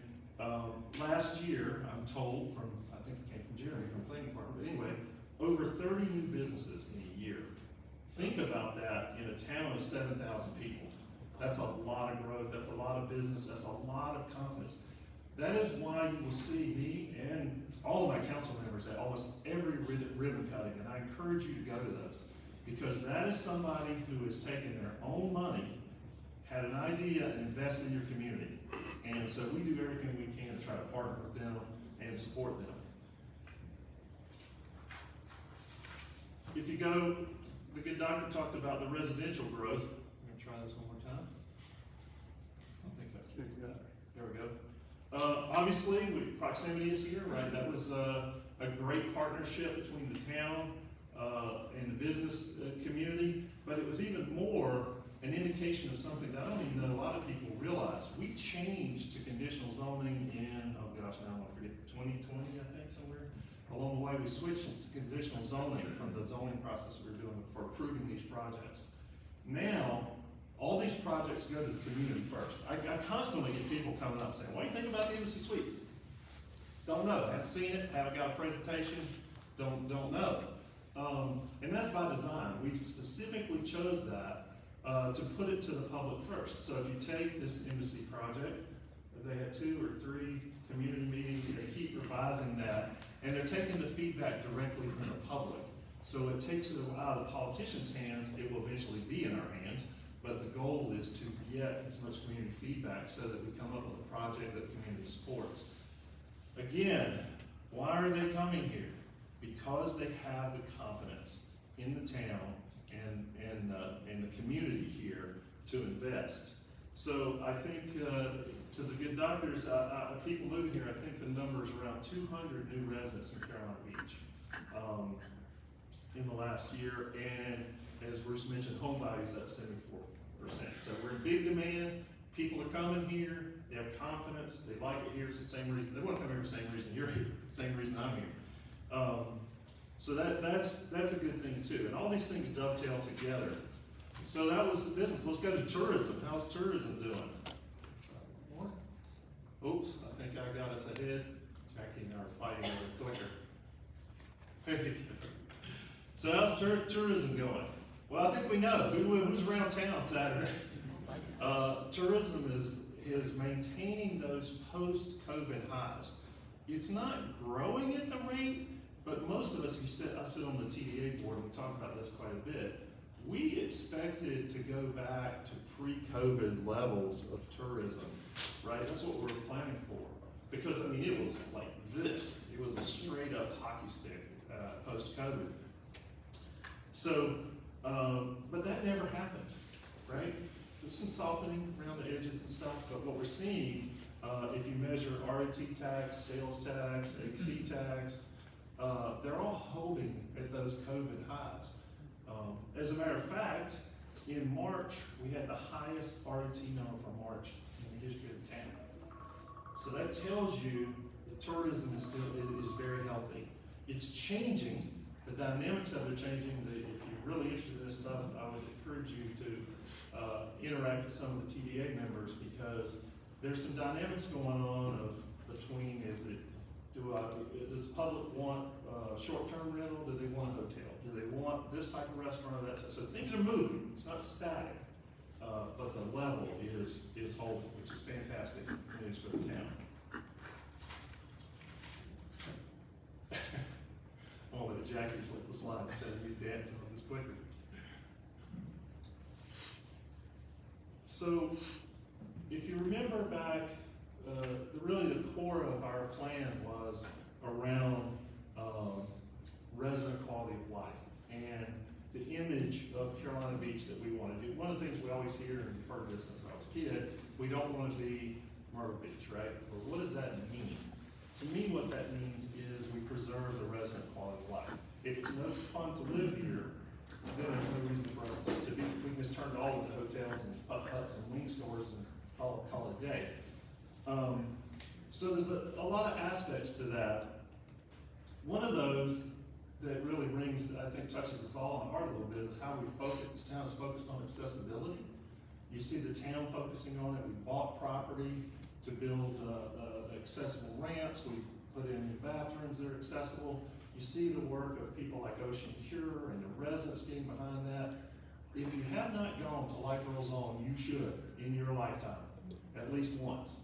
last year, I'm told from, I think it came from Jeremy from planning department, but anyway, over 30 new businesses in a year. Think about that in a town of 7,000 people. That's a lot of growth, that's a lot of business, that's a lot of confidence. That is why you will see me and all of my council members at almost every ribbon cutting, and I encourage you to go to those, because that is somebody who has taken their own money, had an idea, and invested in your community. And so we do everything we can to try to partner with them and support them. If you go, the good doctor talked about the residential growth. I'm gonna try this one more time. I don't think I can do that. There we go. Obviously, proximity is here, right? That was a great partnership between the town and the business community, but it was even more an indication of something that I don't even know a lot of people realize. We changed to conditional zoning in, oh gosh, now I'm gonna forget, 2020, I think, somewhere. Along the way, we switched to conditional zoning from the zoning process we were doing for approving these projects. Now, all these projects go to the community first. I constantly get people coming up saying, what do you think about the Embassy Suites? Don't know, haven't seen it, haven't got a presentation, don't know. And that's by design. We specifically chose that to put it to the public first. So if you take this Embassy project, they had 2 or 3 community meetings, they keep revising that, and they're taking the feedback directly from the public. So it takes it out of the politicians' hands, it will eventually be in our hands. But the goal is to get as much community feedback so that we come up with a project that the community supports. Again, why are they coming here? Because they have the confidence in the town and the community here to invest. So I think to the good doctors, people moving here, I think the number is around 200 new residents in Carolina Beach in the last year. And as Bruce mentioned, home values up 74%. So we're in big demand. People are coming here. They have confidence. They like it here. It's the same reason. They want to come here for the same reason you're here. Same reason I'm here. So that's a good thing too. And all these things dovetail together. So that was the business. Let's go to tourism. How's tourism doing? More? Oops, I think I got us ahead. Jackie and I are fighting over the clicker. So how's tourism going? Well, I think we know who's around town Saturday. Tourism is is maintaining those post-COVID highs. It's not growing at the rate, but most of us, I sit on the TDA board, and we talk about this quite a bit. We expected to go back to pre-COVID levels of tourism, right? That's what we're planning for. Because, I mean, it was like this. It was a straight up hockey stick post-COVID. So, but that never happened, right? There's some softening around the edges and stuff, but what we're seeing, if you measure RET tax, sales tax, ABC tax, they're all holding at those COVID highs. As a matter of fact, in March, we had the highest RET number for March in the history of the town. So that tells you that tourism is very healthy. It's changing. The dynamics of it changing. If you're really interested in this stuff, I would encourage you to interact with some of the TDA members, because there's some dynamics going on between does the public want short-term rental? Do they want a hotel? Do they want this type of restaurant or that type? So things are moving. It's not static, but the level is holding, which is fantastic news for the town. I'm gonna let Jackie flip the slide instead of me dancing on this clicker. So, if you remember back, really the core of our plan was around resident quality of life and the image of Carolina Beach that we want to do. One of the things we always hear, and we've heard this since I was a kid, we don't want to be Myrtle Beach, right? But what does that mean? To me, what that means is we preserve the resident quality of life. If it's no fun to live here, then there's no reason for us to be. We can just turn to all of the hotels and huts and wing stores and call it a day. So there's a lot of aspects to that. One of those that really rings, I think, touches us all on the heart a little bit is how we focus. This town is focused on accessibility. You see the town focusing on it. We bought property to build accessible ramps. We put in new bathrooms that are accessible. You see the work of people like Ocean Cure and the residents getting behind that. If you have not gone to Life Rolls On, you should in your lifetime, at least once.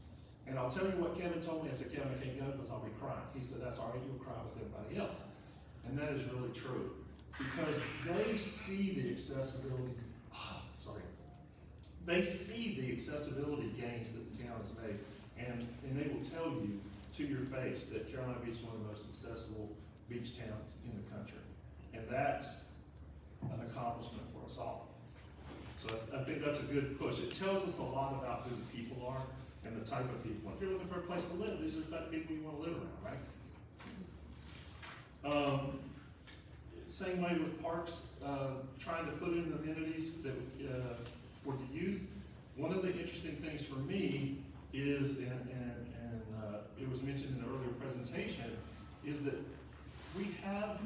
And I'll tell you what Kevin told me. I said, Kevin, I can't go because I'll be crying. He said, that's all right, you'll cry with everybody else. And that is really true. Because they see the accessibility, they see the accessibility gains that the town has made. And they will tell you to your face that Carolina Beach is one of the most accessible beach towns in the country. And that's an accomplishment for us all. So I think that's a good push. It tells us a lot about who the people are and the type of people. If you're looking for a place to live, these are the type of people you want to live around, right? Same way with parks, trying to put in the amenities that for the youth. One of the interesting things for me is, and it was mentioned in the earlier presentation, is that we have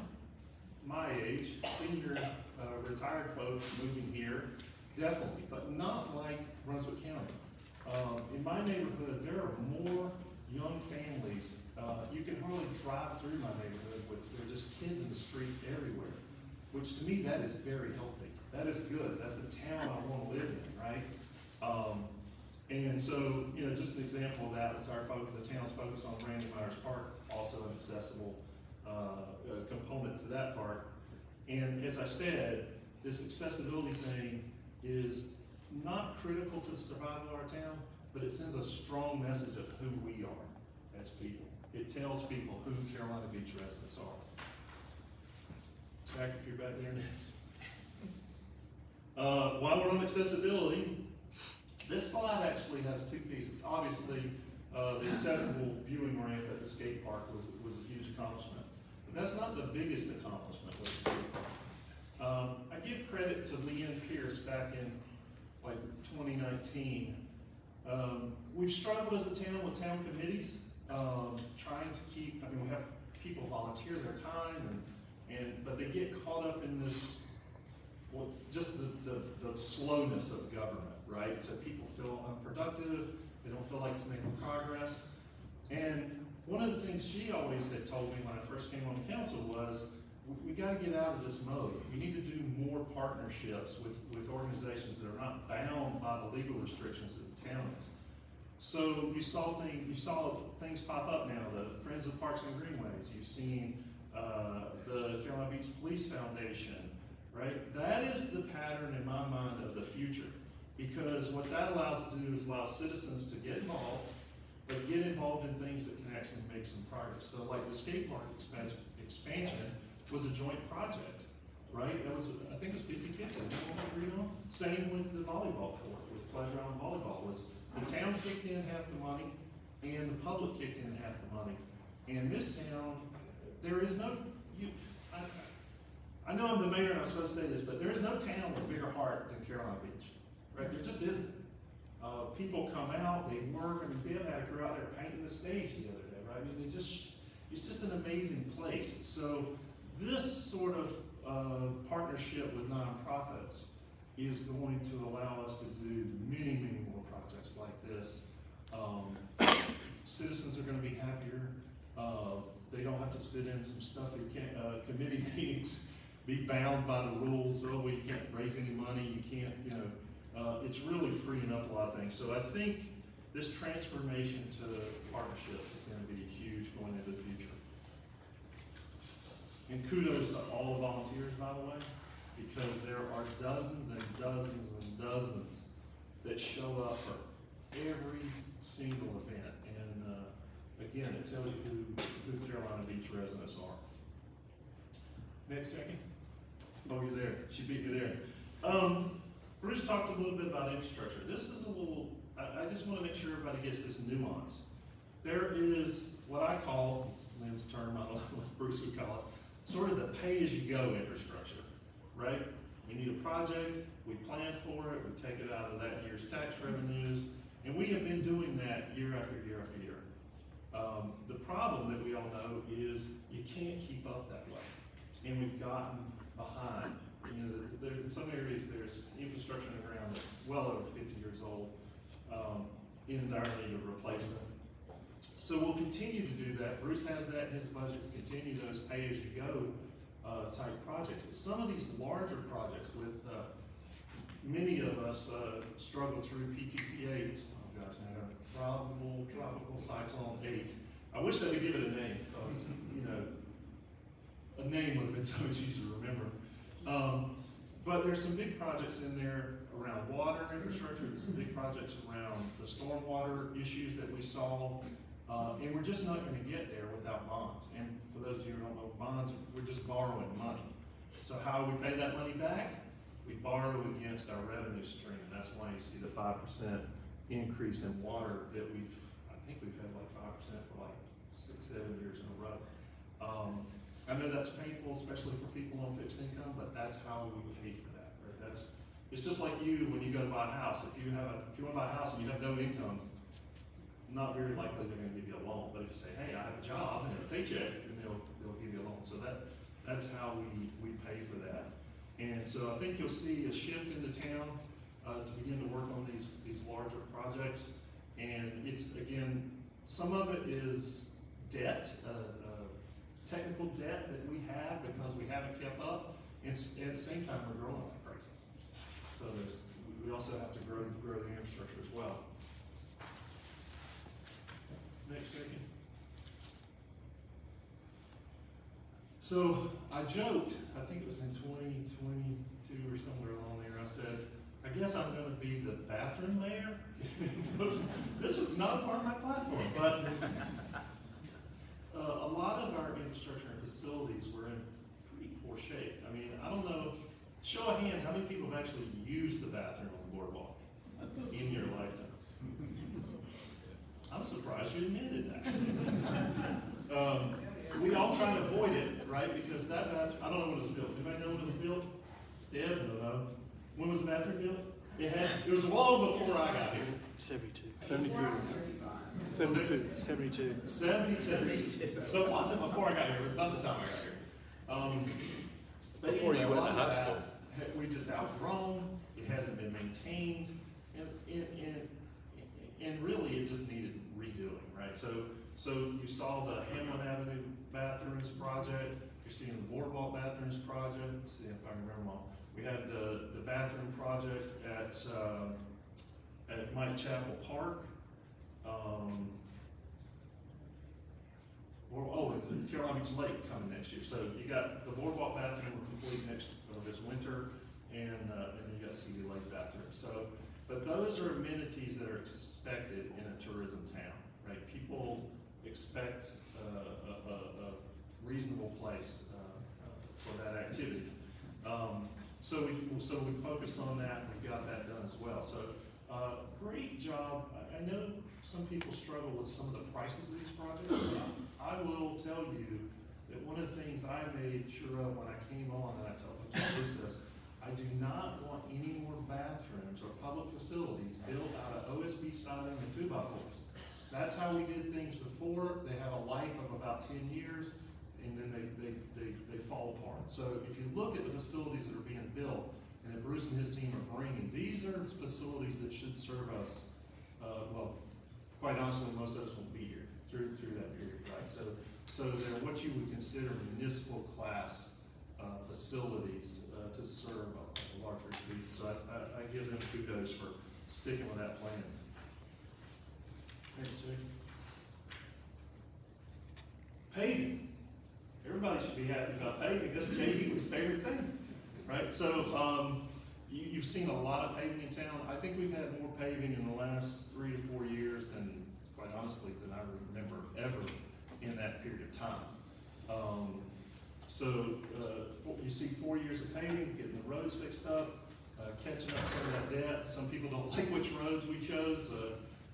my age, senior retired folks moving here, definitely, but not like Brunswick County. In my neighborhood, there are more young families. You can hardly drive through my neighborhood with there are just kids in the street everywhere, which to me that is very healthy. That is good. That's the town I want to live in, right? And so, just an example of that is the town's focus on Randy Myers Park, also an accessible component to that park. And as I said, this accessibility thing is not critical to the survival of our town, but it sends a strong message of who we are as people. It tells people who Carolina Beach residents are. Jack, if you're back there next. While we're on accessibility, this slide actually has two pieces. Obviously, the accessible viewing ramp at the skate park was a huge accomplishment. But that's not the biggest accomplishment with the skate park. I give credit to Lynn Pierce back in 2019. We've struggled as a town with town committees, trying to keep, we have people volunteer their time, but they get caught up in this, just the slowness of government, right? So people feel unproductive, they don't feel like it's making progress. And one of the things she always had told me when I first came on the council was, we got to get out of this mode. We need to do more partnerships with organizations that are not bound by the legal restrictions that the town is. So you saw things pop up now, the Friends of Parks and Greenways, you've seen, the Carolina Beach Police Foundation, right? That is the pattern in my mind of the future, because what that allows to do is allow citizens to get involved, but get involved in things that can actually make some progress. So like the skate park expansion was a joint project, right? It was, I think it was 50-50, agreed on? Same with the volleyball court, with Pleasure Island Volleyball, was the town kicked in half the money, and the public kicked in half the money. And this town, there is no, I know I'm the mayor and I'm supposed to say this, but there is no town with a bigger heart than Carolina Beach, right? There just isn't. People come out, they work. I mean, Deb had a girl out there painting the stage the other day, right? I mean, it's just an amazing place. So this sort of partnership with nonprofits is going to allow us to do many, many more projects like this. Citizens are going to be happier. They don't have to sit in some stuffy committee meetings, be bound by the rules. Oh, well, you can't raise any money. You can't, you know. It's really freeing up a lot of things. So I think this transformation to partnerships is going to be huge going into the future. And kudos to all the volunteers, by the way, because there are dozens and dozens and dozens that show up for every single event. And again, it tells you who Carolina Beach residents are. Next, Jackie. Oh, you're there. She beat me there. Bruce talked a little bit about infrastructure. This is a little, I just want to make sure everybody gets this nuance. There is what I call, Lynn's term, I don't know what Bruce would call it, sort of the pay-as-you-go infrastructure, right? We need a project, we plan for it, we take it out of that year's tax revenues, and we have been doing that year after year after year. The problem that we all know is you can't keep up that way, and we've gotten behind. You know, in some areas there's infrastructure in the ground that's well over 50 years old, in dire need of replacement. So we'll continue to do that. Bruce has that in his budget to continue those pay-as-you-go type projects. But some of these larger projects with many of us struggle through PTC 8. Oh gosh, now probable tropical cyclone 8. I wish they would give it a name, because you know, a name would have been so much easier to remember. But there's some big projects in there around water infrastructure. There's some big projects around the stormwater issues that we saw. And we're just not going to get there without bonds. And for those of you who don't know bonds, we're just borrowing money. So how we pay that money back? We borrow against our revenue stream. That's why you see the 5% increase in water that I think we've had like 5% for like 6-7 years in a row. I know that's painful, especially for people on fixed income, but that's how we pay for that, right? It's just like you when you go to buy a house. If you want to buy a house and you have no income, not very likely they're going to give you a loan. But if you say, hey, I have a job and a paycheck, then they'll give you a loan. So that's how we pay for that. And so I think you'll see a shift in the town to begin to work on these larger projects. And it's, again, some of it is debt, technical debt that we have because we haven't kept up. And at the same time, we're growing like crazy. So we also have to grow the infrastructure as well. Next, Jackie. So I joked, I think it was in 2022 or somewhere along there, I said, I guess I'm going to be the bathroom mayor. This was not part of my platform, but a lot of our infrastructure and facilities were in pretty poor shape. I mean, I don't know, show of hands, how many people have actually used the bathroom on the boardwalk in your lifetime? I'm surprised you admitted that. We all try to avoid it, right? Because that bathroom, I don't know when it was built. Does anybody know when it was built? Deb? No. When was the bathroom built? It was long before I got here. 72. 72. So it wasn't before I got here, it was about the time I got here. Before you went to high school. We just outgrown, it hasn't been maintained, and really it just needed redoing, right? So you saw the Hamlin Avenue bathrooms project, you're seeing the Boardwalk bathrooms project, let's see if I can remember them all. We had the bathroom project at Mike Chapel Park. The Carolina Beach Lake coming next year. So you got the boardwalk bathroom will complete this winter, and then you got CD Lake bathroom. So, but those are amenities that are expected in a tourism town, right? People expect a reasonable place for that activity. So we focused on that. We got that done as well. So great job. I know some people struggle with some of the prices of these projects. I will tell you that one of the things I made sure of when I came on, and I told Bruce this, I do not want any more bathrooms or public facilities built out of OSB siding and 2x4s. That's how we did things before. They have a life of about 10 years, and then they fall apart. So if you look at the facilities that are being built, and that Bruce and his team are bringing, these are facilities that should serve us, well, quite honestly, most of us won't be here through that period, right? So they're what you would consider municipal class facilities to serve a larger community. So I give them kudos for sticking with that plan. Thanks, Jay. Paving. Everybody should be happy about paving. That's J.E.'s favorite thing, right? So you've seen a lot of paving in town. I think we've had more paving in the last 3 to 4 years than, quite honestly, than I remember ever in that period of time. You see 4 years of paving, getting the roads fixed up, catching up some of that debt. Some people don't like which roads we chose.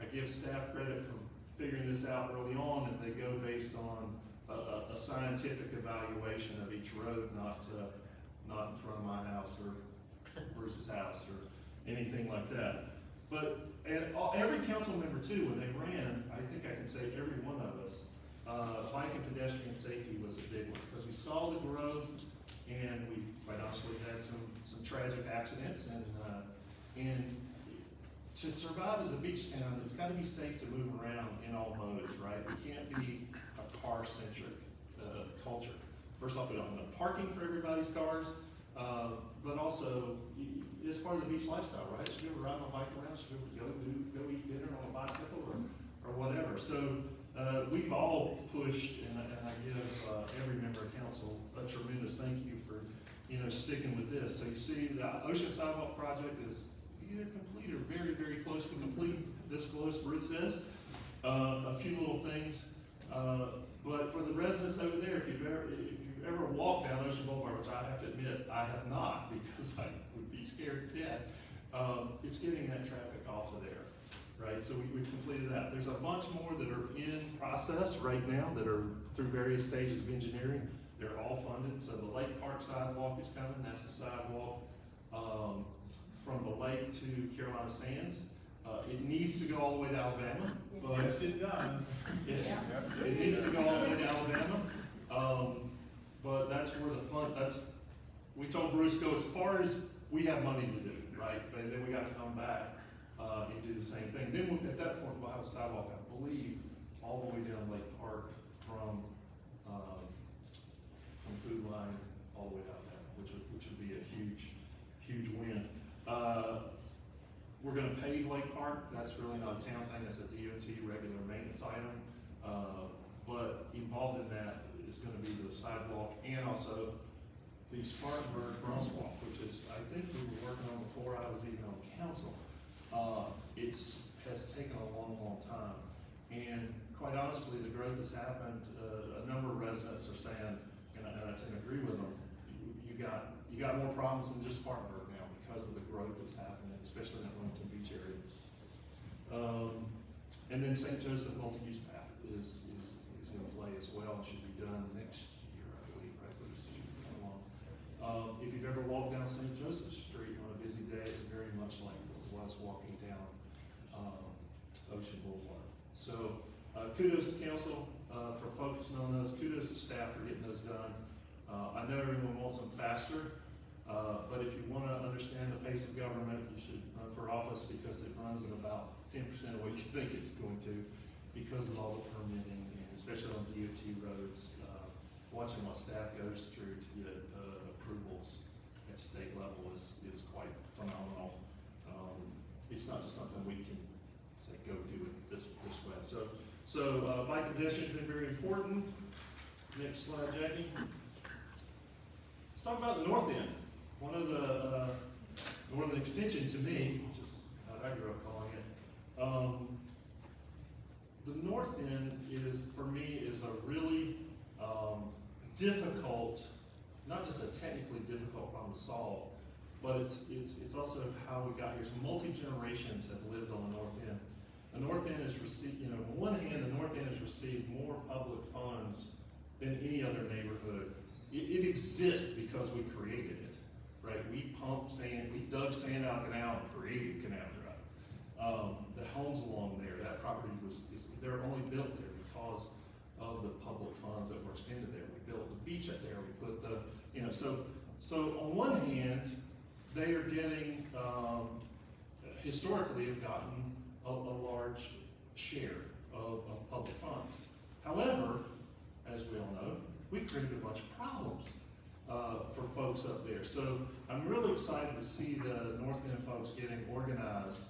I give staff credit for figuring this out early on, and they go based on a scientific evaluation of each road, not in front of my house or Bruce's house or anything like that. But every council member too, when they ran, I think I can say every one of us, bike and pedestrian safety was a big one, because we saw the growth, and we quite honestly had some tragic accidents, and to survive as a beach town, it's got to be safe to move around in all modes, right? We can't be a car-centric culture. First off, we don't have parking for everybody's cars, but also it's part of the beach lifestyle, right? Should we ever ride my bike around? Should we ever go eat dinner on a bicycle or whatever? So we've all pushed, and I give every member of council a tremendous thank you for sticking with this. So you see, the Ocean Sidewalk project is either complete or very, very close to complete. This close, Bruce says. A few little things, but for the residents over there, if you've ever walked down Ocean Boulevard, which I have to admit I have not, because I would be scared to death, it's getting that traffic off of there, right? So we've completed that. There's a bunch more that are in process right now that are through various stages of engineering. They're all funded. So the Lake Park sidewalk is coming. That's the sidewalk from the lake to Carolina Sands. It needs to go all the way to Alabama. But Yes, it does. yes, it needs to go all the way to Alabama. But that's where we told Bruce, go as far as we have money to do, right? But then we got to come back and do the same thing. Then at that point, we'll have a sidewalk, I believe, all the way down Lake Park from Food Line all the way out there, which would be a huge win. We're going to pave Lake Park. That's really not a town thing. That's a DOT regular maintenance item. But involved in that is going to be the sidewalk and also the Spartanburg crosswalk, which is, I think we were working on before I was even on council. It has taken a long time. And quite honestly, the growth has happened. A number of residents are saying, and I tend to agree with them, you got more problems than just Spartanburg now because of the growth that's happening, especially in that Wilmington Beach area. And then St. Joseph multi-use path is in play as well and should be done next year, I believe, right? If you've ever walked down St. Joseph Street on a busy day, it's very much like it was walking down Ocean Boulevard. So kudos to council for focusing on those. Kudos to staff for getting those done. I know everyone wants them faster, but if you want to understand the pace of government, you should run for office, because it runs at about 10% of what you think it's going to, because of all the permitting, and especially on DOT roads. Watching what staff goes through to get approvals at state level is quite phenomenal. It's not just something we can say, go do it this So bike pedestrian has been very important. Next slide, Jackie. Let's talk about the north end. One of the northern extension to me, which is how I grew up calling it. The north end is, for me, is a really difficult, not just a technically difficult problem to solve, but it's also how we got here. So multi-generations have lived on the north end. The north end has received, on one hand, the north end has received more public funds than any other neighborhood. It exists because we created it, right? We pumped sand, we dug sand out of canal and created Canal Drive. The homes along there, that property they're only built there because of the public funds that were expended there. We built the beach up there, we put the, so on one hand, they are getting, historically have gotten a large share of public funds. However, as we all know, we created a bunch of problems for folks up there. So I'm really excited to see the North End folks getting organized,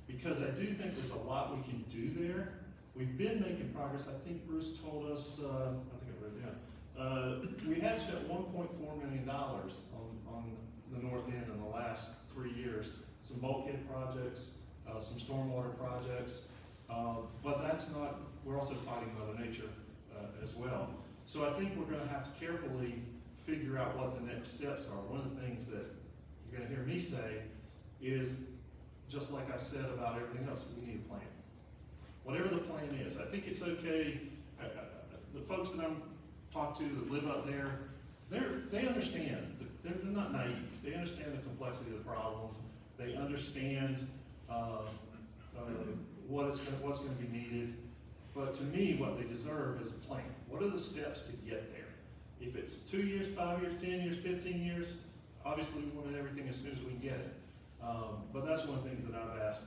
because I do think there's a lot we can do there. We've been making progress. I think Bruce told us, I think I wrote it down, we have spent $1.4 million on the North End in the last 3 years. Some bulkhead projects, some stormwater projects, but that's not, we're also fighting Mother Nature as well. So I think we're gonna have to carefully figure out what the next steps are. One of the things that you're gonna hear me say is, just like I said about everything else, we need a plan. Whatever the plan is, I think it's okay, the folks that I'm talked to that live up there, they understand, they're not naive. They understand the complexity of the problem. They understand what's going to be needed. But to me, what they deserve is a plan. What are the steps to get there? If it's 2 years, 5 years, 10 years, 15 years, obviously we want everything as soon as we can get it. But that's one of the things that I've asked,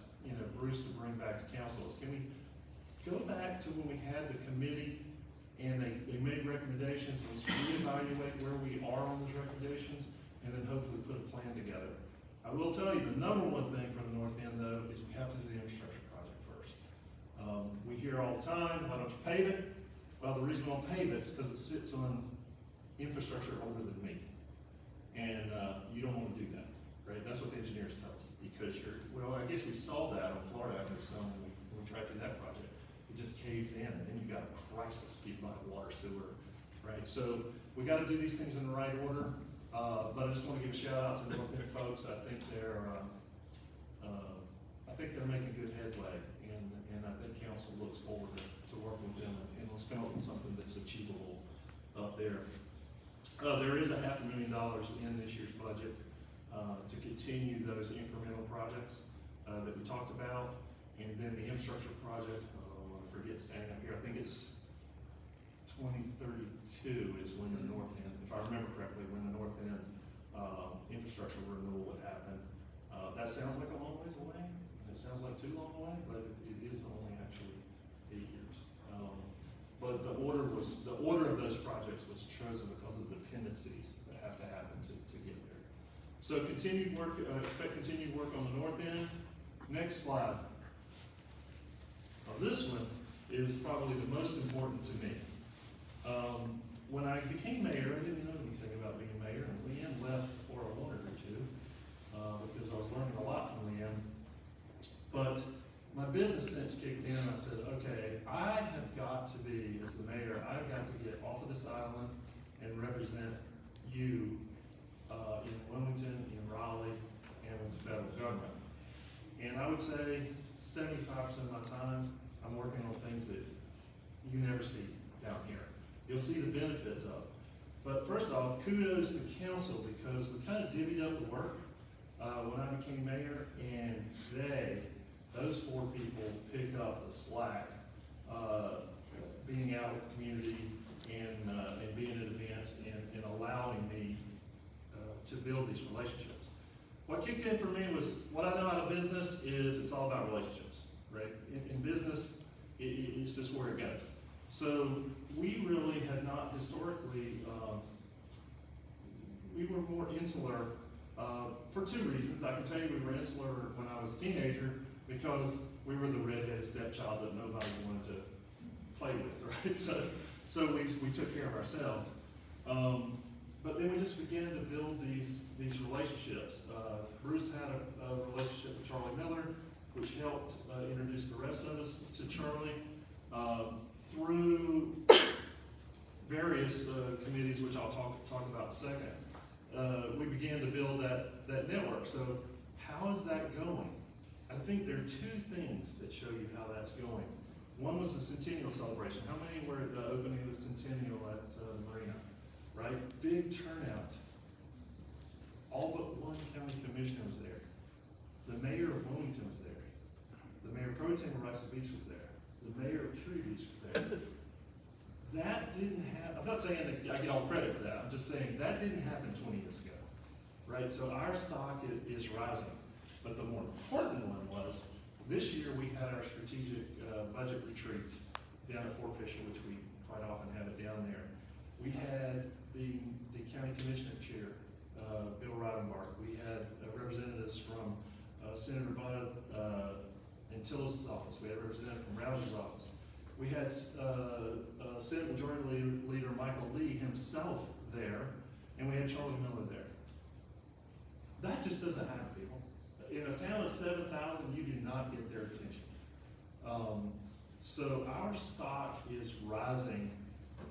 Bruce to bring back to council is, can we go back to when we had the committee and they made recommendations, and let's reevaluate where we are on those recommendations, and then hopefully put a plan together. I will tell you, the number one thing for the North End, though, is we have to do the infrastructure project first. We hear all the time, why don't you pave it? Well, the reason we don't pave it is because it sits on infrastructure older than me. And you don't want to do that, right? That's what the engineers tell us, because well, I guess we saw that on Florida Avenue some when we tried to do that project. It just caves in, and then you've got a crisis, people like water, sewer, right? So we got to do these things in the right order. But I just want to give a shout out to the North End folks. I think they're making good headway, and I think council looks forward to working with them, and let's come up with something that's achievable up there. There is $500,000 in this year's budget to continue those incremental projects that we talked about, and then the infrastructure project. I forget standing up here. I think it's 2032 is when the North End, if I remember correctly, when the North End infrastructure renewal would happen. That sounds like a long ways away. It sounds like too long away, but it is only actually 8 years. But the order of those projects was chosen because of the dependencies that have to happen to get there. So continued work, expect continued work on the North End. Next slide. Now this one is probably the most important to me. When I became mayor, I didn't know anything about being mayor, and Lynn left before I wanted her to, because I was learning a lot from Lynn. But my business sense kicked in, and I said, okay, I have got to be, as the mayor, I've got to get off of this island and represent you in Wilmington, in Raleigh, and with the federal government. And I would say 75% of my time, I'm working on things that you never see down here. You'll see the benefits of. But first off, kudos to council, because we kind of divvied up the work when I became mayor, and those 4 people pick up the slack, being out with the community and being at events and allowing me to build these relationships. What kicked in for me was, what I know out of business is it's all about relationships, right? In business, it's just where it goes. So we really had not historically, we were more insular for 2 reasons. I can tell you we were insular when I was a teenager because we were the redheaded stepchild that nobody wanted to play with, right? So we took care of ourselves. But then we just began to build these relationships. Bruce had a relationship with Charlie Miller, which helped introduce the rest of us to Charlie. Through various committees, which I'll talk about in a second, we began to build that network. So how is that going? I think there are two things that show you how that's going. One was the Centennial celebration. How many were at the opening of the Centennial at the Marina? Right? Big turnout. All but one county commissioner was there. The mayor of Wilmington was there. The mayor pro tem of Rice Beach was there. The mayor of Tree Beach was there. That didn't happen. I'm not saying that I get all credit for that. I'm just saying that didn't happen 20 years ago. Right? So our stock is rising. But the more important one was, this year we had our strategic budget retreat down at Fort Fisher, which we quite often have it down there. We had the county commissioner chair, Bill Reidenbach. We had representatives from Senator Bud in Tillis' office. We had a representative from Rouser's office. We had Senate Majority Leader Michael Lee himself there, and we had Charlie Miller there. That just doesn't happen, people. In a town of 7,000, you do not get their attention. So our stock is rising,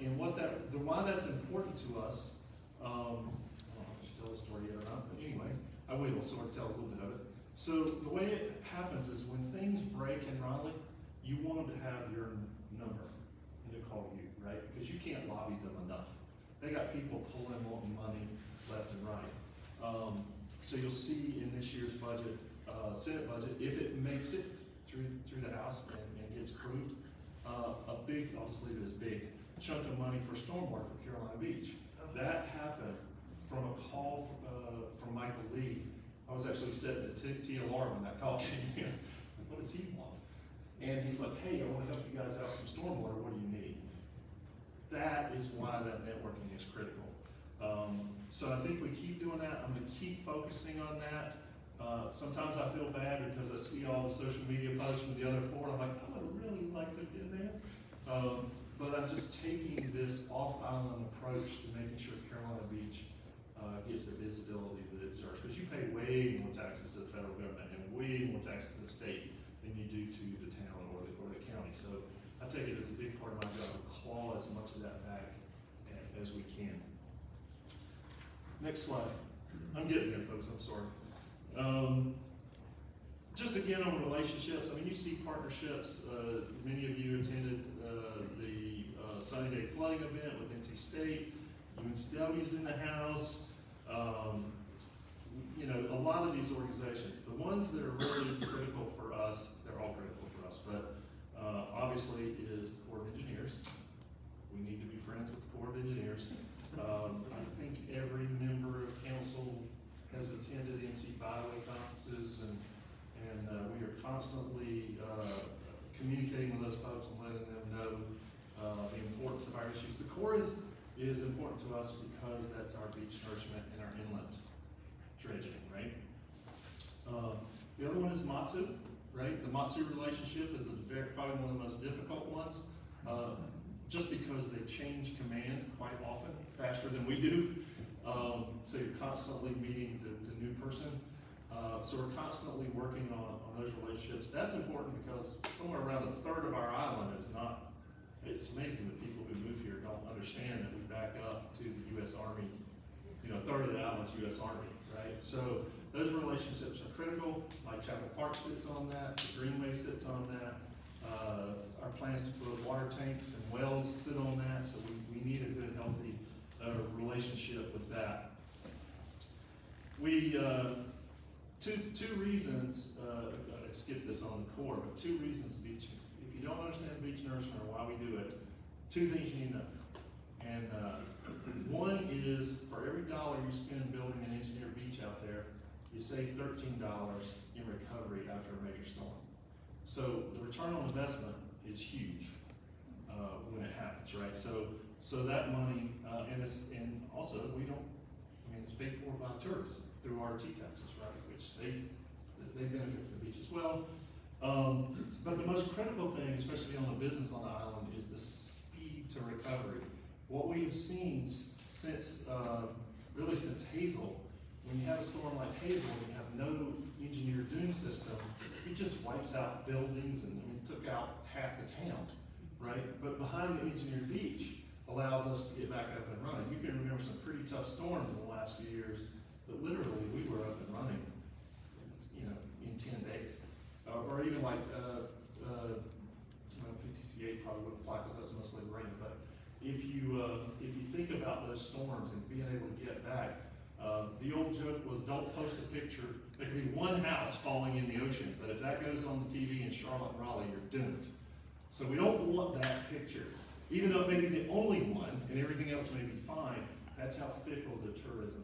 and why that's important to us. I don't know if I should tell the story yet or not, but anyway, I will sort of tell a little bit of it. So the way it happens is when things break in Raleigh, you want them to have your number and to call you, right? Because you can't lobby them enough. They got people pulling, wanting money left and right. So you'll see in this year's budget, Senate budget, if it makes it through the House and gets approved, a big, I'll just leave it as big, chunk of money for stormwater for Carolina Beach. That happened from a call from Michael Lee. I was actually sitting at TLR when that call came in. What does he want? And he's like, hey, I want to help you guys out with some stormwater. What do you need? That is why that networking is critical. So I think we keep doing that. I'm going to keep focusing on that. Sometimes I feel bad because I see all the social media posts from the other four. I'm like, I would really like to get in there. But I'm just taking this off-island approach to making sure Carolina Beach gets the visibility that it deserves. Because you pay way more taxes to the federal government and way more taxes to the state than you do to the town or the county. So I take it as a big part of my job to claw as much of that back as we can. Next slide. I'm getting there, folks, I'm sorry. Just again on relationships, I mean, you see partnerships. Many of you attended the Sunny Day flooding event with NC State. UNCW is in the house. You know, a lot of these organizations, the ones that are really critical for us, they're all critical for us, but obviously is the Corps of Engineers. We need to be friends with the Corps of Engineers. I think every member of council has attended NC Byway conferences, and we are constantly communicating with those folks and letting them know the importance of our issues. The Corps is important to us because that's our beach nourishment and our inlet dredging, right? The other one is Matsu, right? The Matsu relationship is probably one of the most difficult ones, just because they change command quite often, faster than we do. So you're constantly meeting the new person. So we're constantly working on those relationships. That's important because somewhere around a third of our island is not, it's amazing that people who move here don't understand that we back up to the U.S. Army. You know, a third of the island is U.S. Army, right? So those relationships are critical. Like Chapel Park sits on that, the Greenway sits on that. Our plans to put water tanks and wells sit on that, so we need a good, healthy relationship with that. We, two reasons, I skipped this on the core, but 2 reasons beach, if you don't understand beach nourishment or why we do it, 2 things you need to know. And one is, for every dollar you spend building an engineered beach out there, you save $13 in recovery after a major storm. So the return on investment is huge when it happens, right? So that money, and also we don't, I mean, it's paid for by tourists through RT taxes, right? Which they benefit from the beach as well. But the most critical thing, especially on a business on the island, is the speed to recovery. What we have seen since, really since Hazel, when you have a storm like Hazel, and you have no engineered dune system, it just wipes out buildings and took out half the town, right? But behind the engineered beach allows us to get back up and running. You can remember some pretty tough storms in the last few years, but literally we were up and running, in 10 days. Or even like, PTC8 probably wouldn't apply because that's mostly rain, but if you think about those storms and being able to get back, the old joke was don't post a picture. There could be one house falling in the ocean, but if that goes on the TV in Charlotte and Raleigh, you're doomed. So we don't want that picture. Even though it may be the only one and everything else may be fine, that's how fickle the tourism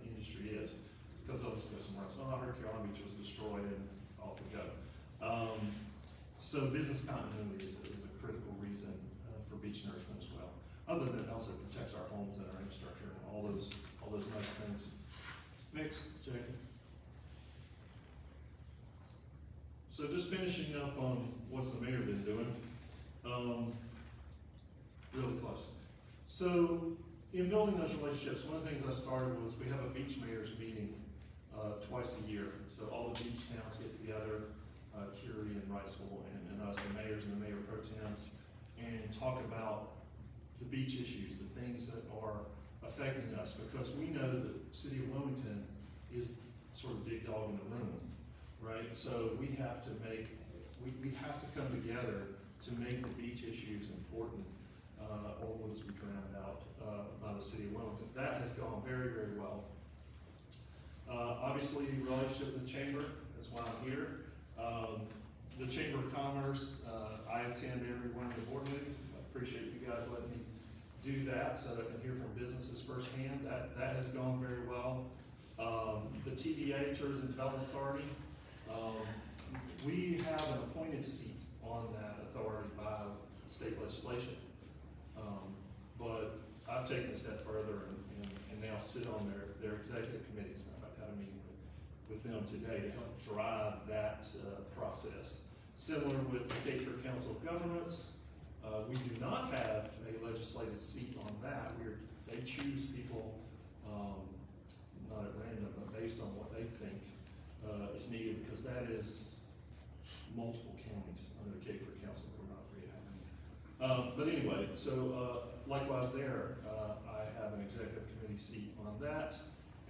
industry is. It's because they'll just go somewhere else. Oh, I heard Carolina Beach was destroyed and off we go. So business continuity is a critical reason for beach nourishment as well. Other than it also protects our homes and our infrastructure and all those nice things. Next, Jacob. So just finishing up on what's the mayor been doing, really close. So in building those relationships, one of the things I started was we have a beach mayors meeting twice a year. So all the beach towns get together, Curie and Wrightsville and us, the mayors and the mayor pro tems, and talk about the beach issues, the things that are affecting us, because we know that the city of Wilmington is sort of big dog in the room, right? So we have to come together to make the beach issues important, or we'll just be drowned out by the city of Wilmington. That has gone very, very well. Obviously, relationship with the chamber, that's why I'm here. The Chamber of Commerce, I attend every one of the board meetings. I appreciate you guys letting me do that so that I can hear from businesses firsthand. That has gone very well. The TDA, Tourism Development Authority, we have an appointed seat on that authority by state legislation. But I've taken a step further and now sit on their executive committees. I've had a meeting with them today to help drive that process. Similar with the Cape Fear Council of Governments, we do not have a legislative seat on that. They choose people, not at random, but based on what they think is needed, because that is multiple counties under the Cape Fear Council. We're not free to have any. But anyway, so likewise there, I have an executive committee seat on that.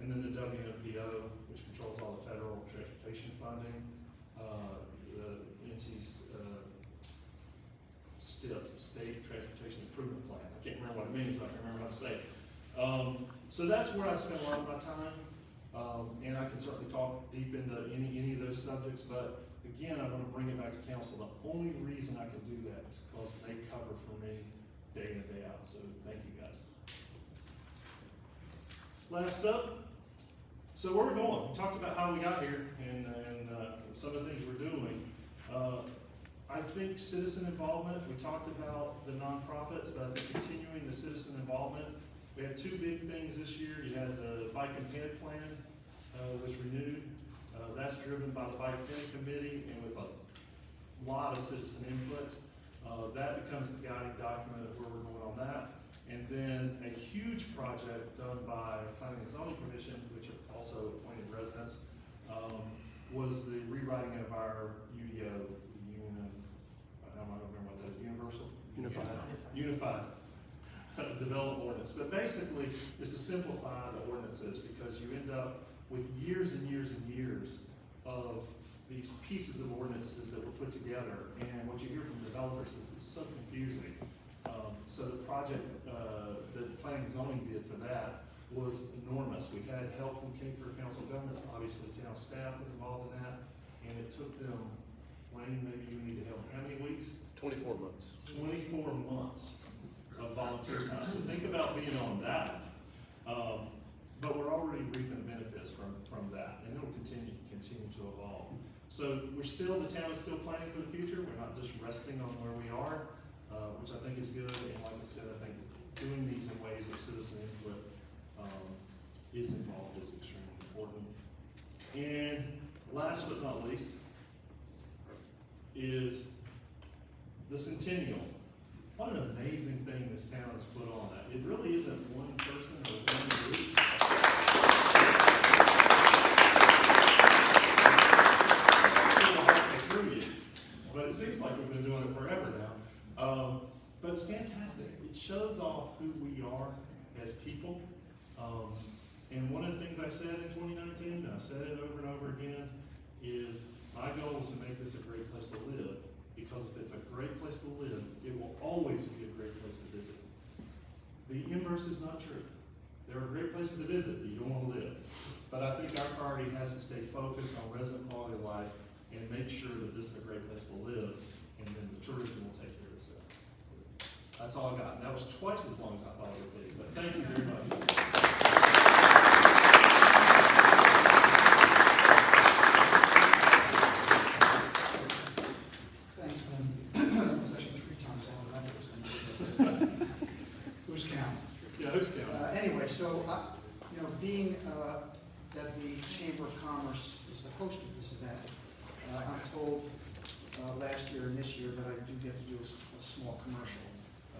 And then the WNPO, which controls all the federal transportation funding, the NC's State Transportation Improvement Plan. I can't remember what it means, but I can remember how to say it. So that's where I spend a lot of my time, and I can certainly talk deep into any of those subjects, but again, I want to bring it back to council. The only reason I can do that is because they cover for me day in and day out, so thank you guys. Last up, so where we're going. We talked about how we got here and some of the things we're doing. I think citizen involvement, we talked about the nonprofits, but I think continuing the citizen involvement. We had two big things this year. You had the Bike and Ped Plan was renewed. That's driven by the Bike Ped Committee and with a lot of citizen input. That becomes the guiding document of where we're going on that. And then a huge project done by Planning and Zoning Commission, which also appointed residents, was the rewriting of our UDO, I don't remember what that is, Unified Development Ordinance. But basically, it's to simplify the ordinances, because you end up with years and years and years of these pieces of ordinances that were put together, and what you hear from developers is it's so confusing. So the project that Planning and Zoning did for that was enormous. We had help from Cape Fear Council of Governments, obviously town staff was involved in that, and it took them, Wayne, maybe you need to help, how many weeks? 24 months. 24 months of volunteer time. So think about being on that. But we're already reaping benefits from that, and it will continue to evolve. So the town is still planning for the future. We're not just resting on where we are, which I think is good. And like I said, I think doing these in ways that citizen input is involved is extremely important. And last but not least, is the Centennial. What an amazing thing this town has put on. It really isn't one person or one group. But it seems like we've been doing it forever now. But it's fantastic. It shows off who we are as people. And one of the things I said in 2019, and I said it over and over again, is my goal is to make this a great place to live. Because if it's a great place to live, it will always be a great place to visit. The inverse is not true. There are great places to visit that you don't want to live. But I think our priority has to stay focused on resident quality of life and make sure that this is a great place to live, and then the tourism will take care of itself. That's all I got. And that was twice as long as I thought it would be, but thank you very much. Thanks, Lynn. It was actually 3 times longer than I thought it was going to be. Who's counting? Yeah, who's counting? Anyway, so, being that the Chamber of Commerce is the host of this event, I'm told last year and this year that I do get to do a small commercial.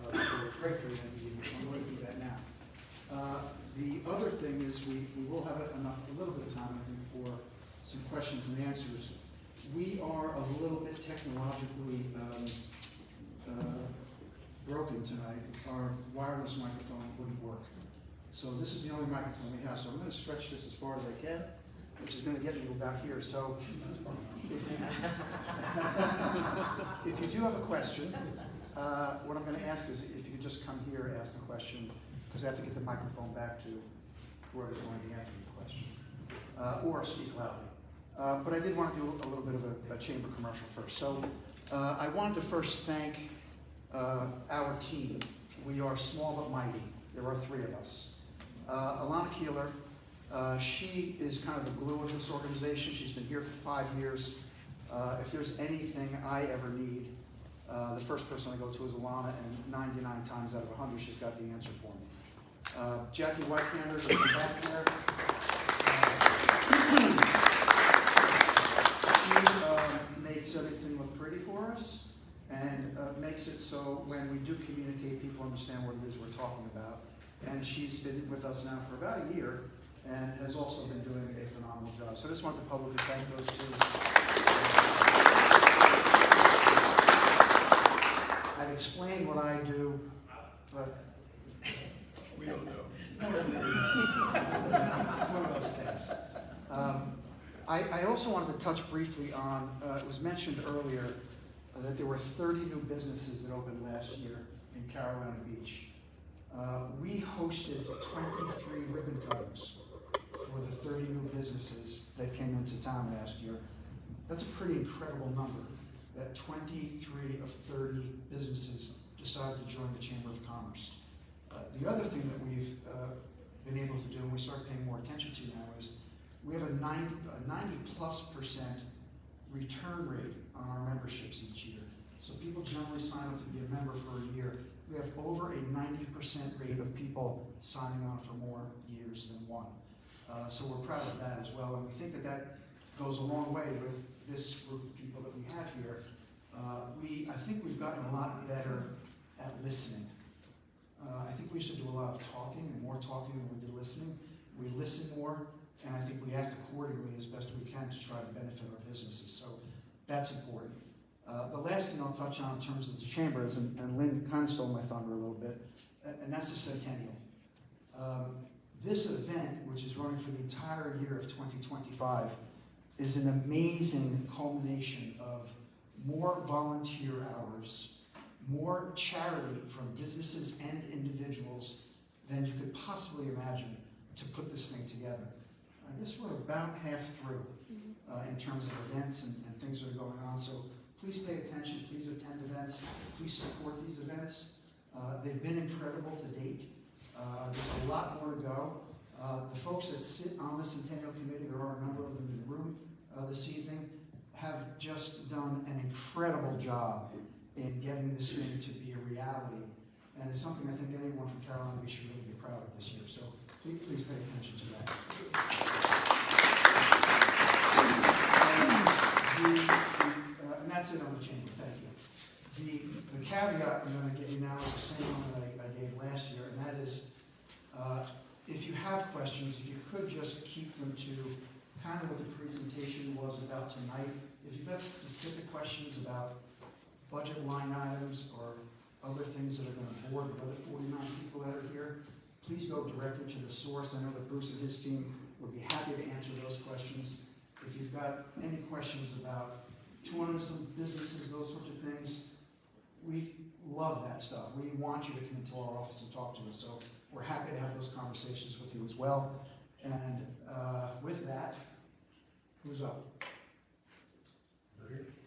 For a great for the end of the year, so I'm going to do that now. The other thing is we will have a little bit of time, I think, for some questions and answers. We are a little bit technologically broken tonight. Our wireless microphone wouldn't work. So this is the only microphone we have. So I'm going to stretch this as far as I can, which is going to get me to about here. So if you do have a question, what I'm going to ask is if you could just come here, ask the question, because I have to get the microphone back to whoever's going to answer the question, or speak loudly. But I did want to do a little bit of a chamber commercial first. So I wanted to first thank our team. We are small but mighty. There are 3 of us. Alana Keeler, she is kind of the glue of this organization. She's been here for 5 years. If there's anything I ever need, the first person I go to is Alana, and 99 times out of 100, she's got the answer for me. Jackie Whitehander is back there. She makes everything look pretty for us, and makes it so when we do communicate, people understand what it is we're talking about. And she's been with us now for about a year, and has also been doing a phenomenal job. So I just want the public to thank those 2. I've explained what I do, but We don't know. it's one of those things. I also wanted to touch briefly on, it was mentioned earlier that there were 30 new businesses that opened last year in Carolina Beach. We hosted 23 ribbon cuttings for the 30 new businesses that came into town last year. That's a pretty incredible number, that 23 of 30 businesses decided to join the Chamber of Commerce. The other thing that we've been able to do, and we start paying more attention to now, is we have a 90+% return rate on our memberships each year. So people generally sign up to be a member for a year. We have over a 90% rate of people signing on for more years than one. So we're proud of that as well, and we think that that goes a long way with this group of people that we have here. I think we've gotten a lot better at listening. I think we used to do a lot of talking, and more talking than we did listening. We listen more, and I think we act accordingly as best we can to try to benefit our businesses. So that's important. The last thing I'll touch on in terms of the chamber is, and Lynn kind of stole my thunder a little bit, and that's the centennial. This event, which is running for the entire year of 2025, is an amazing culmination of more volunteer hours, more charity from businesses and individuals than you could possibly imagine to put this thing together. I guess we're about half through in terms of events and things that are going on. So please pay attention, please attend events, please support these events. They've been incredible to date. There's a lot more to go. The folks that sit on the Centennial Committee, there are a number of them in the room this evening, have just done an incredible job in getting this thing to be a reality. And it's something I think anyone from Carolina Beach should really be proud of this year. So please pay attention to that. And that That's it on the chamber, thank you. The caveat I'm gonna give you now is the same one that I gave last year, and that is, if you have questions, if you could just keep them to kind of what the presentation was about tonight. If you've got specific questions about budget line items or other things that are gonna bore the other 49 people that are here, please go directly to the source. I know that Bruce and his team would be happy to answer those questions. If you've got any questions about tourism, businesses, those sorts of things, we love that stuff. We want you to come into our office and talk to us, so we're happy to have those conversations with you as well. And with that, who's up?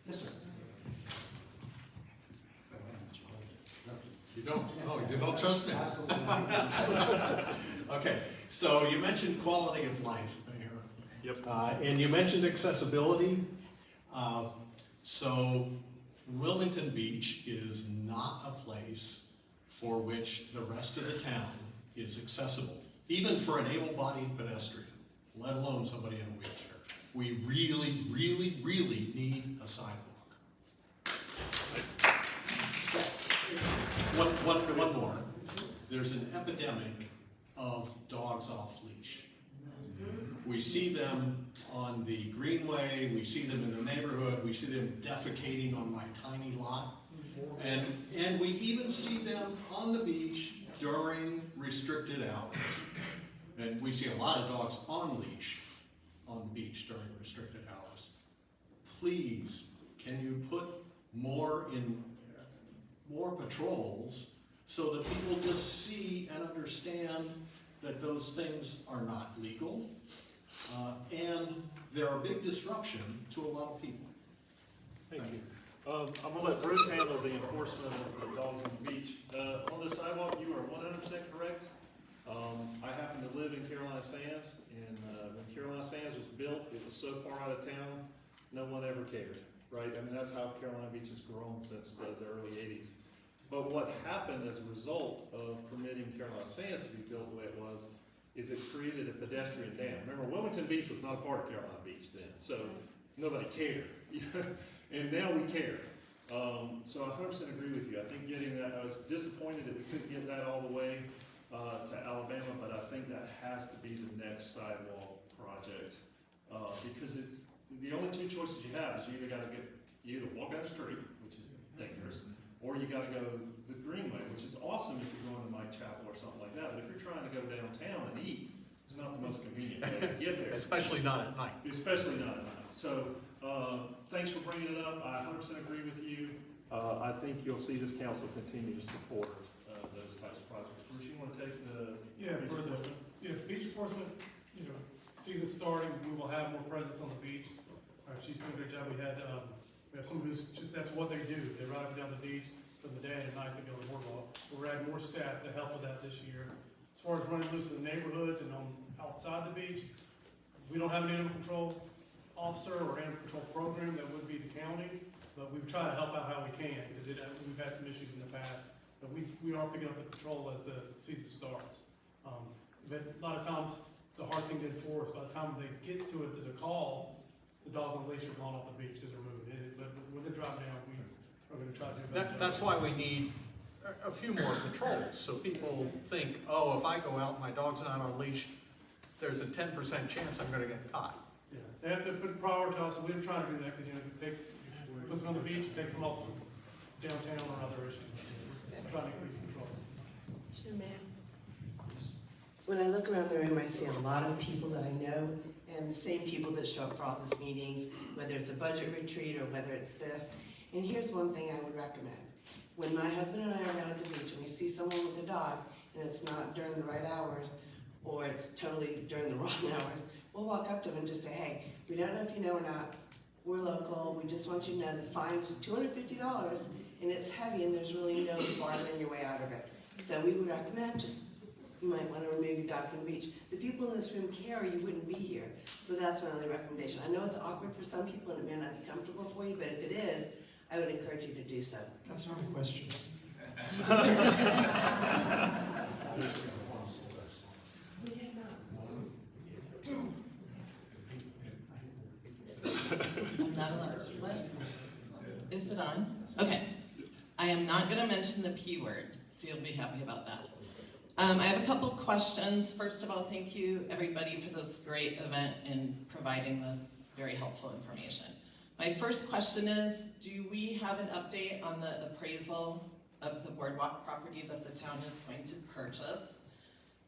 Yes, sir. You don't? Oh, you don't trust me? Absolutely. Okay, so you mentioned quality of life, Mayor. Yep. And you mentioned accessibility. So Wilmington Beach is not a place for which the rest of the town is accessible, even for an able-bodied pedestrian, let alone somebody in a wheelchair. We really, really, really need a sidewalk. One more. There's an epidemic of dogs off leash. We see them on the greenway, we see them in the neighborhood, we see them defecating on my tiny lot. And we even see them on the beach during restricted hours. And we see a lot of dogs on leash on the beach during restricted hours. Please, can you put more patrols so that people just see and understand that those things are not legal, and they're a big disruption to a lot of people. Thank you. I'm gonna let Bruce handle the enforcement of the dogs on the beach. On the sidewalk, you are 100% correct. I happen to live in Carolina Sands, and when Carolina Sands was built, it was so far out of town, no one ever cared, right? I mean, that's how Carolina Beach has grown since the early 80s. But what happened as a result of permitting Carolina Sands to be built the way it was, is it created a pedestrian dam. Remember, Wilmington Beach was not a part of Carolina Beach then, so nobody cared. And now we care. So I 100% agree with you. I think getting that, I was disappointed that we couldn't get that all the way to Alabama, but I think that has to be the next sidewalk project. Because it's, the only two choices you have is you either walk down the street, which is dangerous, or you gotta go the greenway, which is awesome if you're going to Mike Chapel or something like that, but if you're trying to go downtown and eat, it's not the most convenient way to get there. Especially not at night. Especially not at night. So, thanks for bringing it up. I 100% agree with you. I think you'll see this council continue to support those types of projects. Bruce, you want to take the beach enforcement? Beach enforcement, season starting, we will have more presence on the beach. Our chief's doing a great job. We have someone who's just, that's what they do. They ride down the beach from the day and at night to go to boardwalk. We're adding more staff to help with that this year. As far as running loose in the neighborhoods and outside the beach, we don't have an animal control officer or animal control program. That would be the county, but we try to help out how we can, because we've had some issues in the past. But we are picking up the patrol as the season starts. But a lot of times it's a hard thing to enforce. By the time they get to it, there's a call. The dogs on the leash are gone off the beach because they're moving. But when they drop down, we are going to try to do a better job. That's why we need a few more patrols, so people think, oh, if I go out and my dog's not on leash, there's a 10% chance I'm gonna get caught. Yeah, they have to prioritize, and we're trying to do that, because, puts them on the beach, takes them off downtown or other issues. Trying to increase control. Sure, ma'am. When I look around the room, I see a lot of people that I know, and the same people that show up for all these meetings, whether it's a budget retreat or whether it's this. And here's one thing I would recommend. When my husband and I are down at the beach and we see someone with a dog, and it's not during the right hours, or it's totally during the wrong hours, we'll walk up to them and just say, hey, we don't know if you know or not, we're local, we just want you to know the fine is $250, and it's heavy, and there's really no bargaining your way out of it. So we would recommend you might want to remove your dog from the beach. The people in this room care, or you wouldn't be here. So that's my only recommendation. I know it's awkward for some people, and it may not be comfortable for you, but if it is, I would encourage you to do so. That's not a question. I am not gonna mention the P word, so you'll be happy about that. I have a couple questions. First of all, thank you everybody for this great event and providing this very helpful information. My first question is, do we have an update on the appraisal of the boardwalk property that the town is going to purchase?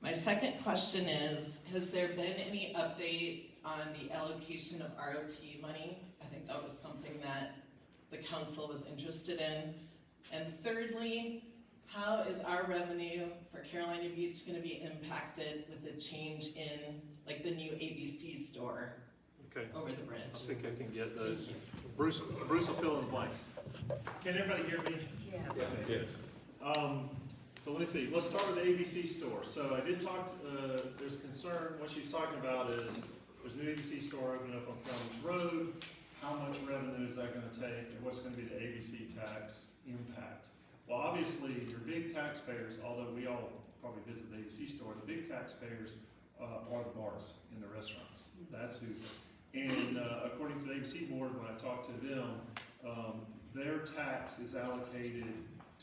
My second question is, has there been any update on the allocation of ROT money? I think that was something that the council was interested in. And thirdly, how is our revenue for Carolina Beach gonna be impacted with the change in, like, the new ABC store Okay, over the I bridge? think I can get those. Bruce will fill in the blanks. Can everybody hear me? Yes. So let me see, let's start with the ABC store. So I did talk, there's concern, what she's talking about is, there's a new ABC store opening up on Calvin's Road. How much revenue is that gonna take, and what's gonna be the ABC tax impact? Well, obviously, your big taxpayers, although we all probably visit the ABC store, the big taxpayers are the bars and the restaurants. That's who's, and according to the ABC board, when I talked to them, their tax is allocated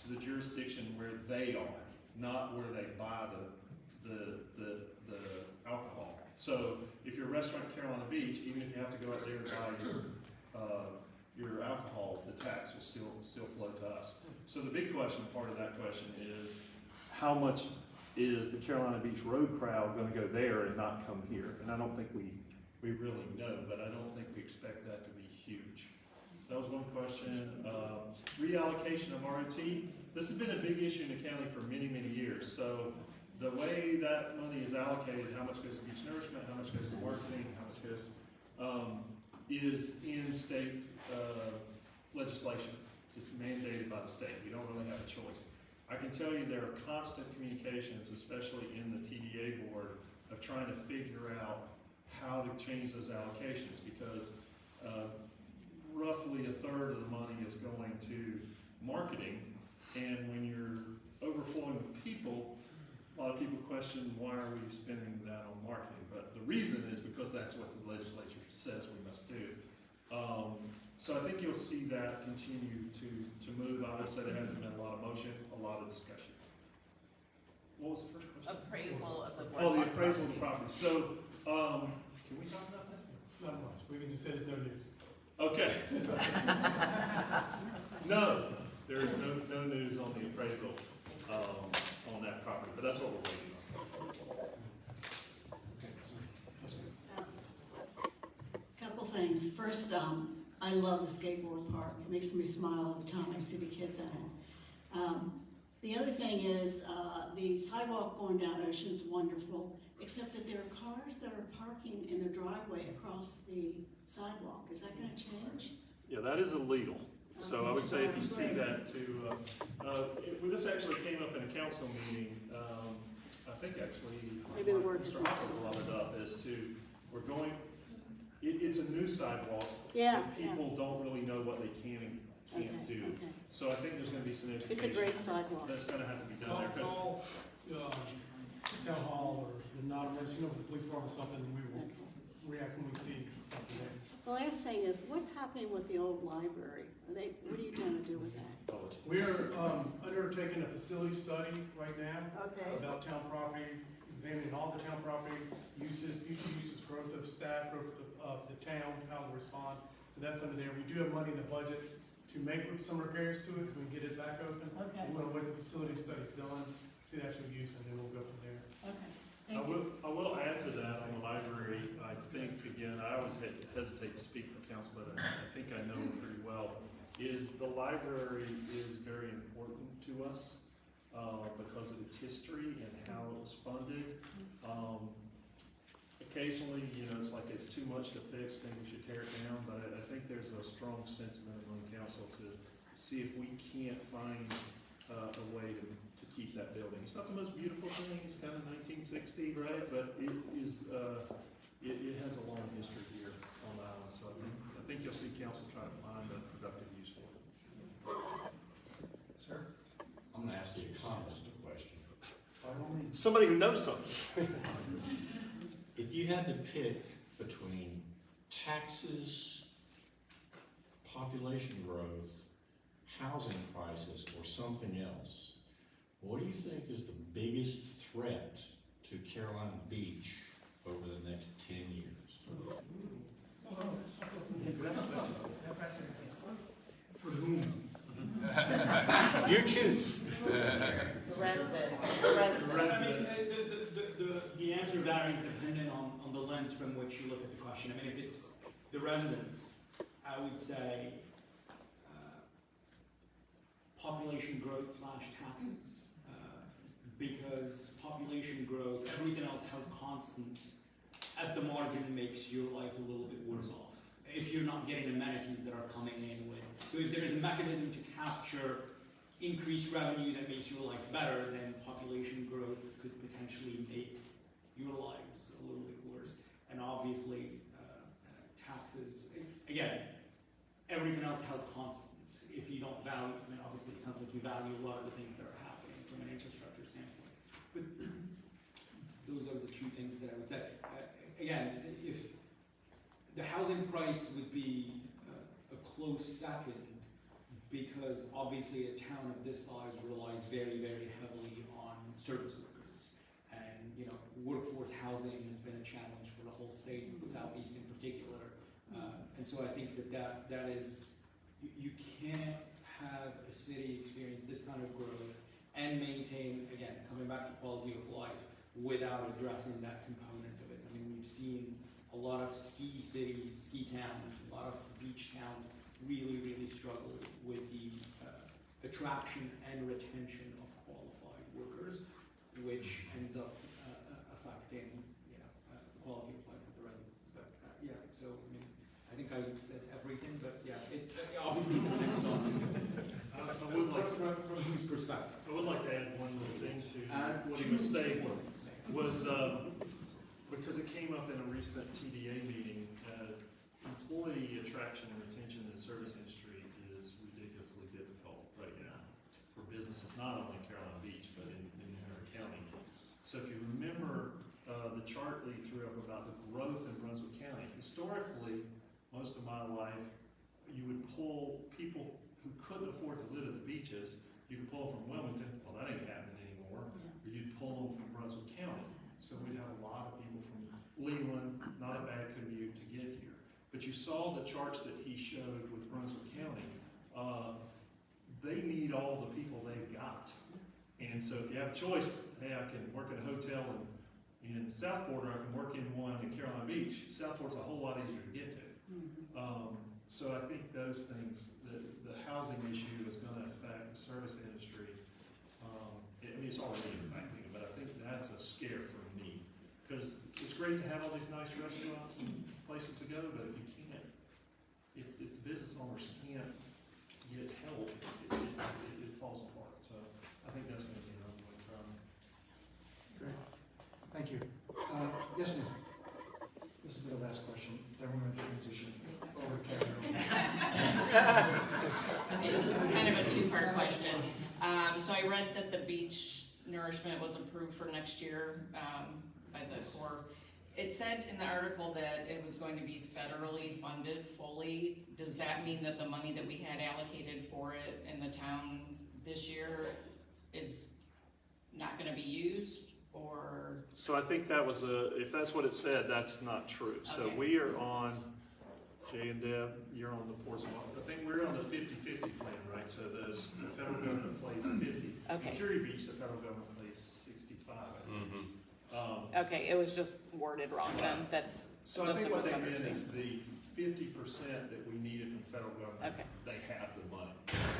to the jurisdiction where they are, not where they buy the alcohol. So if you're a restaurant in Carolina Beach, even if you have to go out there and buy your alcohol, the tax will still flow to us. So the big question, part of that question is, how much is the Carolina Beach road crowd gonna go there and not come here? And I don't think we really know, but I don't think we expect that to be huge. So that was one question. Reallocation of ROT. This has been a big issue in the county for many, many years. So the way that money is allocated, how much goes to beach nourishment, how much goes to marketing, how much goes, is in state legislation. It's mandated by the state. We don't really have a choice. I can tell you there are constant communications, especially in the TDA board, of trying to figure out how to change those allocations, because roughly a third of the money is going to marketing, and when you're overflowing with people, a lot of people question, why are we spending that on marketing? But the reason is because that's what the legislature says we must do. So I think you'll see that continue to move. I would say there hasn't been a lot of motion, a lot of discussion. What was the first question? Appraisal of the Oh, boardwalk the appraisal of the property. property. So, can we talk about that? Not much, we can just say there's no news. Okay. No, there is no news on the appraisal on that property, but that's what we're waiting on. Couple things. First, I love the skateboard park. It makes me smile every time I see the kids in it. The other thing is, the sidewalk going down Ocean is wonderful, except that there are cars that are parking in the driveway across the sidewalk. Is that gonna change? Yeah, that is illegal. So I would say if you see that this actually came up in a council meeting, I think actually, Maybe the word Mr. isn't- Hopper brought it up as to, it's a new sidewalk. Yeah, and people don't really know what they can and can't do. Okay. So I think there's gonna be some education. It's a great sidewalk. That's gonna have to be done there. 'Cause Call, town hall or the non-emergency, the police department or something, and we will Okay. react when we see something there. The last thing is, what's happening with the old library? What are you gonna do with that? We're undertaking a facility study right now Okay. about town property, examining all the town property uses, future uses, growth of staff, growth of the town, how to respond. So that's under there. We do have money in the budget to make some repairs to it, so we can get it back open. Okay. We're gonna wait till the facility study's done, see the actual use, and then we'll go from there. Okay, thank you. I will add to that on the library. I think, again, I always hesitate to speak for council, but I think I know it pretty well, is the library is very important to us because of its history and how it was funded. Occasionally, it's like it's too much to fix, maybe we should tear it down, but I think there's a strong sentiment among council to see if we can't find a way to keep that building. It's not the most beautiful thing, it's kind of 1960, right? But it is, it has a long history here on the island, so I think you'll see council try to find a productive use for it. Sir? I'm gonna ask the economist a question. Somebody who knows something. If you had to pick between taxes, population growth, housing prices or something else, what do you think is the biggest threat to Carolina Beach over the next 10 years? For whom? You choose. The residents, The answer varies depending on the lens from which you look at the question. I mean, if it's the residents, I would say population growth / taxes. Because population growth, everything else held constant, at the margin makes your life a little bit worse off. If you're not getting amenities that are coming in with. So if there is a mechanism to capture increased revenue that makes your life better, then population growth could potentially make your lives a little bit worse. And obviously, taxes, again, everything else held constant. If you don't value, I mean, obviously it sounds like you value a lot of the things that are happening from an infrastructure standpoint. But those are the two things that I would say. Again, if the housing price would be a close second, because obviously a town of this size relies very, very heavily on service workers. And, you know, workforce housing has been a challenge for the whole state, the Southeast in particular. And so I think that is, you can't have a city experience this kind of growth and maintain, again, coming back to quality of life, without addressing that component of it. I mean, we've seen a lot of ski cities, ski towns, a lot of beach towns really, really struggle with the attraction and retention of qualified workers, which ends up affecting, you know, the quality of life of the residents. But yeah, so I mean, I think I said everything, but yeah, it obviously depends on from whose perspective. I would like to add one little thing to what he was saying, was because it came up in a recent TDA meeting, employee attraction and retention in the service industry is ridiculously difficult right now for businesses, not only in Carolina Beach, but in Henry County. So if you remember the chart Lee threw up about the growth in Brunswick County, historically, most of my life, you would pull people who couldn't afford to live at the beaches, you could pull them from Wilmington, well that ain't happening anymore, or you'd pull them from Brunswick County. So we'd have a lot of people from Leland, not a bad commute to get here. But you saw the charts that he showed with Brunswick County. They need all the people they've got. And so if you have a choice, hey, I can work at a hotel in Southport, or I can work in one in Carolina Beach. Southport's a whole lot easier to get to. So I think those things, the housing issue is going to affect the service industry. I mean, it's already impacting it, but I think that's a scare for me. Because it's great to have all these nice restaurants and places to go, but if you can't, if the business owners can't get help, it falls apart. So I think that's going to be an ongoing problem. Great, thank you. Yes, ma'am. This will be the last question, then we're going to transition over to Karen. Okay, this is kind of a two-part question. So I read that the beach nourishment was approved for next year by the Corps. It said in the article that it was going to be federally funded fully. Does that mean that the money that we had allocated for it in the town this year is not going to be used, or? So I think that was if that's what it said, that's not true. So Okay. we are on, Jay and Deb, you're on the Ports of Oakley. I think we're on the 50-50 plan, right? So the federal government plays 50. Okay. Curie Beach, the federal government plays 65. Okay, it was just worded wrong then. That's So I just think a what they meant misunderstanding. is the 50% that we needed from the federal government, Okay. they have the money.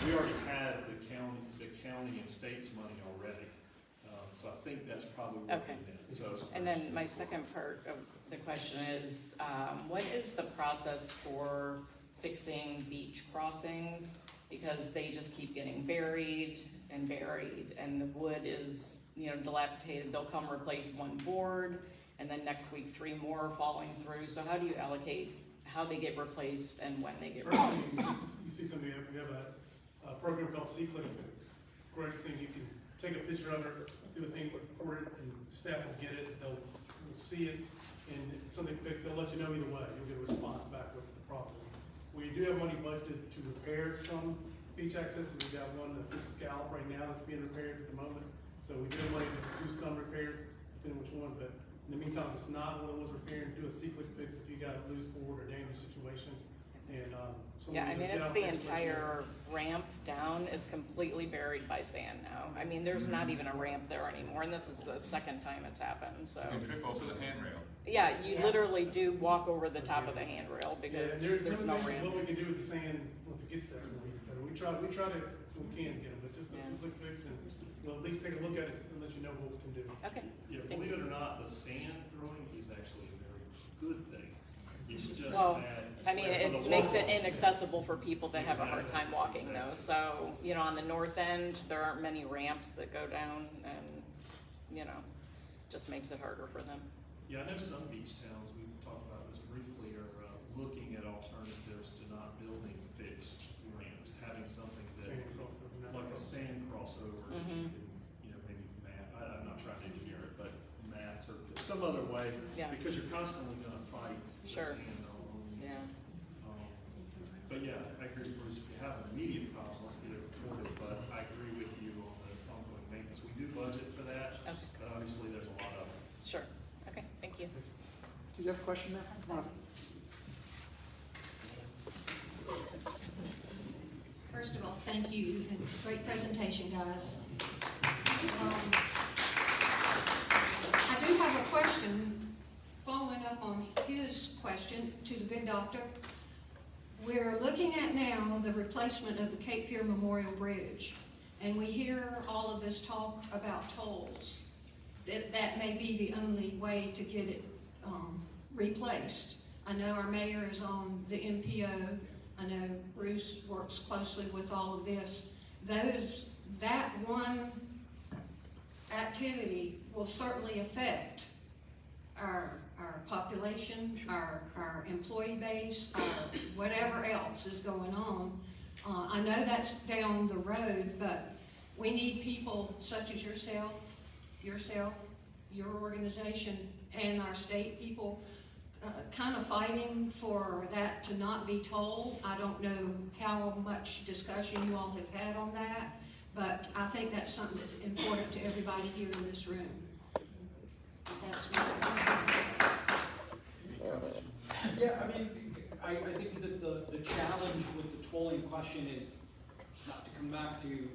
We already had the county and state's money already. So I think that's probably what Okay. they meant. So And then my second part of the question is, what is the process for fixing beach crossings? Because they just keep getting buried, and the wood is, you know, dilapidated. They'll come replace one board, and then next week 3 more are falling through. So how do you allocate how they get replaced and when they get replaced? You see something, we have a program called See Click Fix. Greatest thing, you can take a picture of it, do a thing, record it, and staff will get it, they'll see it, and if it's something fixed, they'll let you know either way. You'll get a response back what the problem is. We do have money budgeted to repair some beach access, we've got one, the scallop right now that's being repaired at the moment. So we did money to do some repairs, depending which one, but in the meantime, if it's not one of those repairing, do a cyclic fix if you got a loose board or dangerous situation. And, Yeah, I mean, it's the entire ramp down is completely buried by sand now. I mean, there's not even a ramp there anymore, and this is the second time it's happened, so. You can trip over the handrail. Yeah, you literally do walk over the top of the handrail Yeah, because and there's no limitations ramp. what we can do with the sand once it gets there. We try to, we can get them, but just a Yeah. cyclic fix, and we'll at least take a look at it and let you know what we can do. Okay. Yeah, Thank believe you. it or not, the sand throwing is actually a very good thing. It's just Well, bad. I mean, for the it makes it locals. inaccessible for people that have a hard time walking though. So, you know, on the north end, there aren't many ramps that go down and, you know, just makes it harder for them. Yeah, I know some beach towns, we talked about this briefly, are looking at alternatives to not building fixed ramps, having something that's Sand crossover, not like a sand crossover, that you can, you know, maybe I'm not trying to engineer it, but mats or some other way, Yeah. because you're constantly gonna fight the Sure. sand on these. Yeah. But yeah, I agree, Bruce, if you have an immediate problem, let's get it reported, but I agree with you on the ongoing maintenance. We do budget for that, Okay. but obviously there's a lot of it. Sure. Okay, thank you. Do you have a question there? Come on. First of all, thank you, and great presentation, guys. I do have a question, following up on his question to the good doctor. We're looking at now the replacement of the Cape Fear Memorial Bridge, and we hear all of this talk about tolls. That may be the only way to get it replaced. I know our mayor is on the MPO. I know Bruce works closely with all of this. That one activity will certainly affect our population, our employee base, whatever else is going on. I know that's down the road, but we need people such as yourself, your organization, and our state people kind of fighting for that to not be tolled. I don't know how much discussion you all have had on that, but I think that's something that's important to everybody here in this room. That's Yeah, I mean, I think that the challenge with the tolling question is not to come back to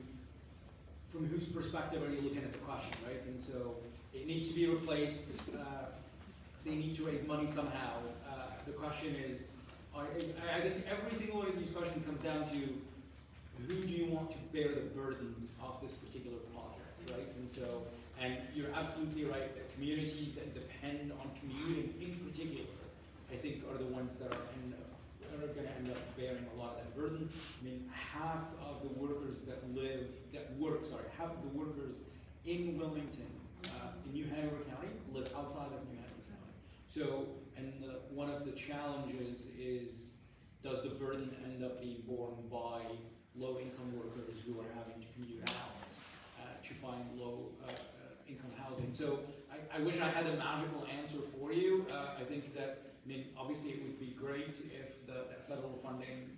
from whose perspective are you looking at the question, right? And so it needs to be replaced. They need to raise money somehow. The question is, I think every single one of these questions comes down to who do you want to bear the burden of this particular project, right? And so, and you're absolutely right that communities that depend on commuting in particular, I think are the ones that are going to end up bearing a lot of that burden. I mean, half of the workers half of the workers in Wilmington, in New Hanover County, live outside of New Hanover County. So, and one of the challenges is, does the burden end up being borne by low-income workers who are having to commute out to find low-income housing? So, I wish I had a magical answer for you. I think that, obviously it would be great if the federal funding,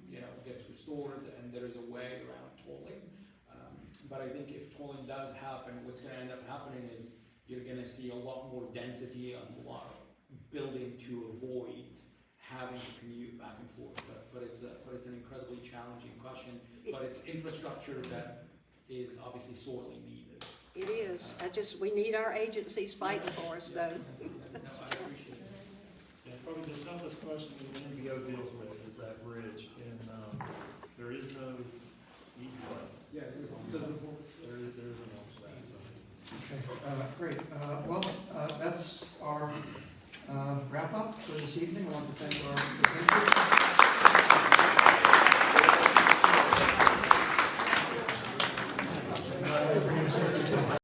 gets restored and there is a way around tolling. But I think if tolling does happen, what's going to end up happening is you're going to see a lot more density and a lot of building to avoid having to commute back and forth. But it's an incredibly challenging question. But it's infrastructure that is obviously sorely needed. It is. We need our agencies fighting for us, though. No, I appreciate it. Yeah, probably the toughest question that the NBO deals with is that bridge, and there is no easy way. Yeah, There is an answer. Okay, great. Well, that's our wrap up for this evening. I want to thank our presenters.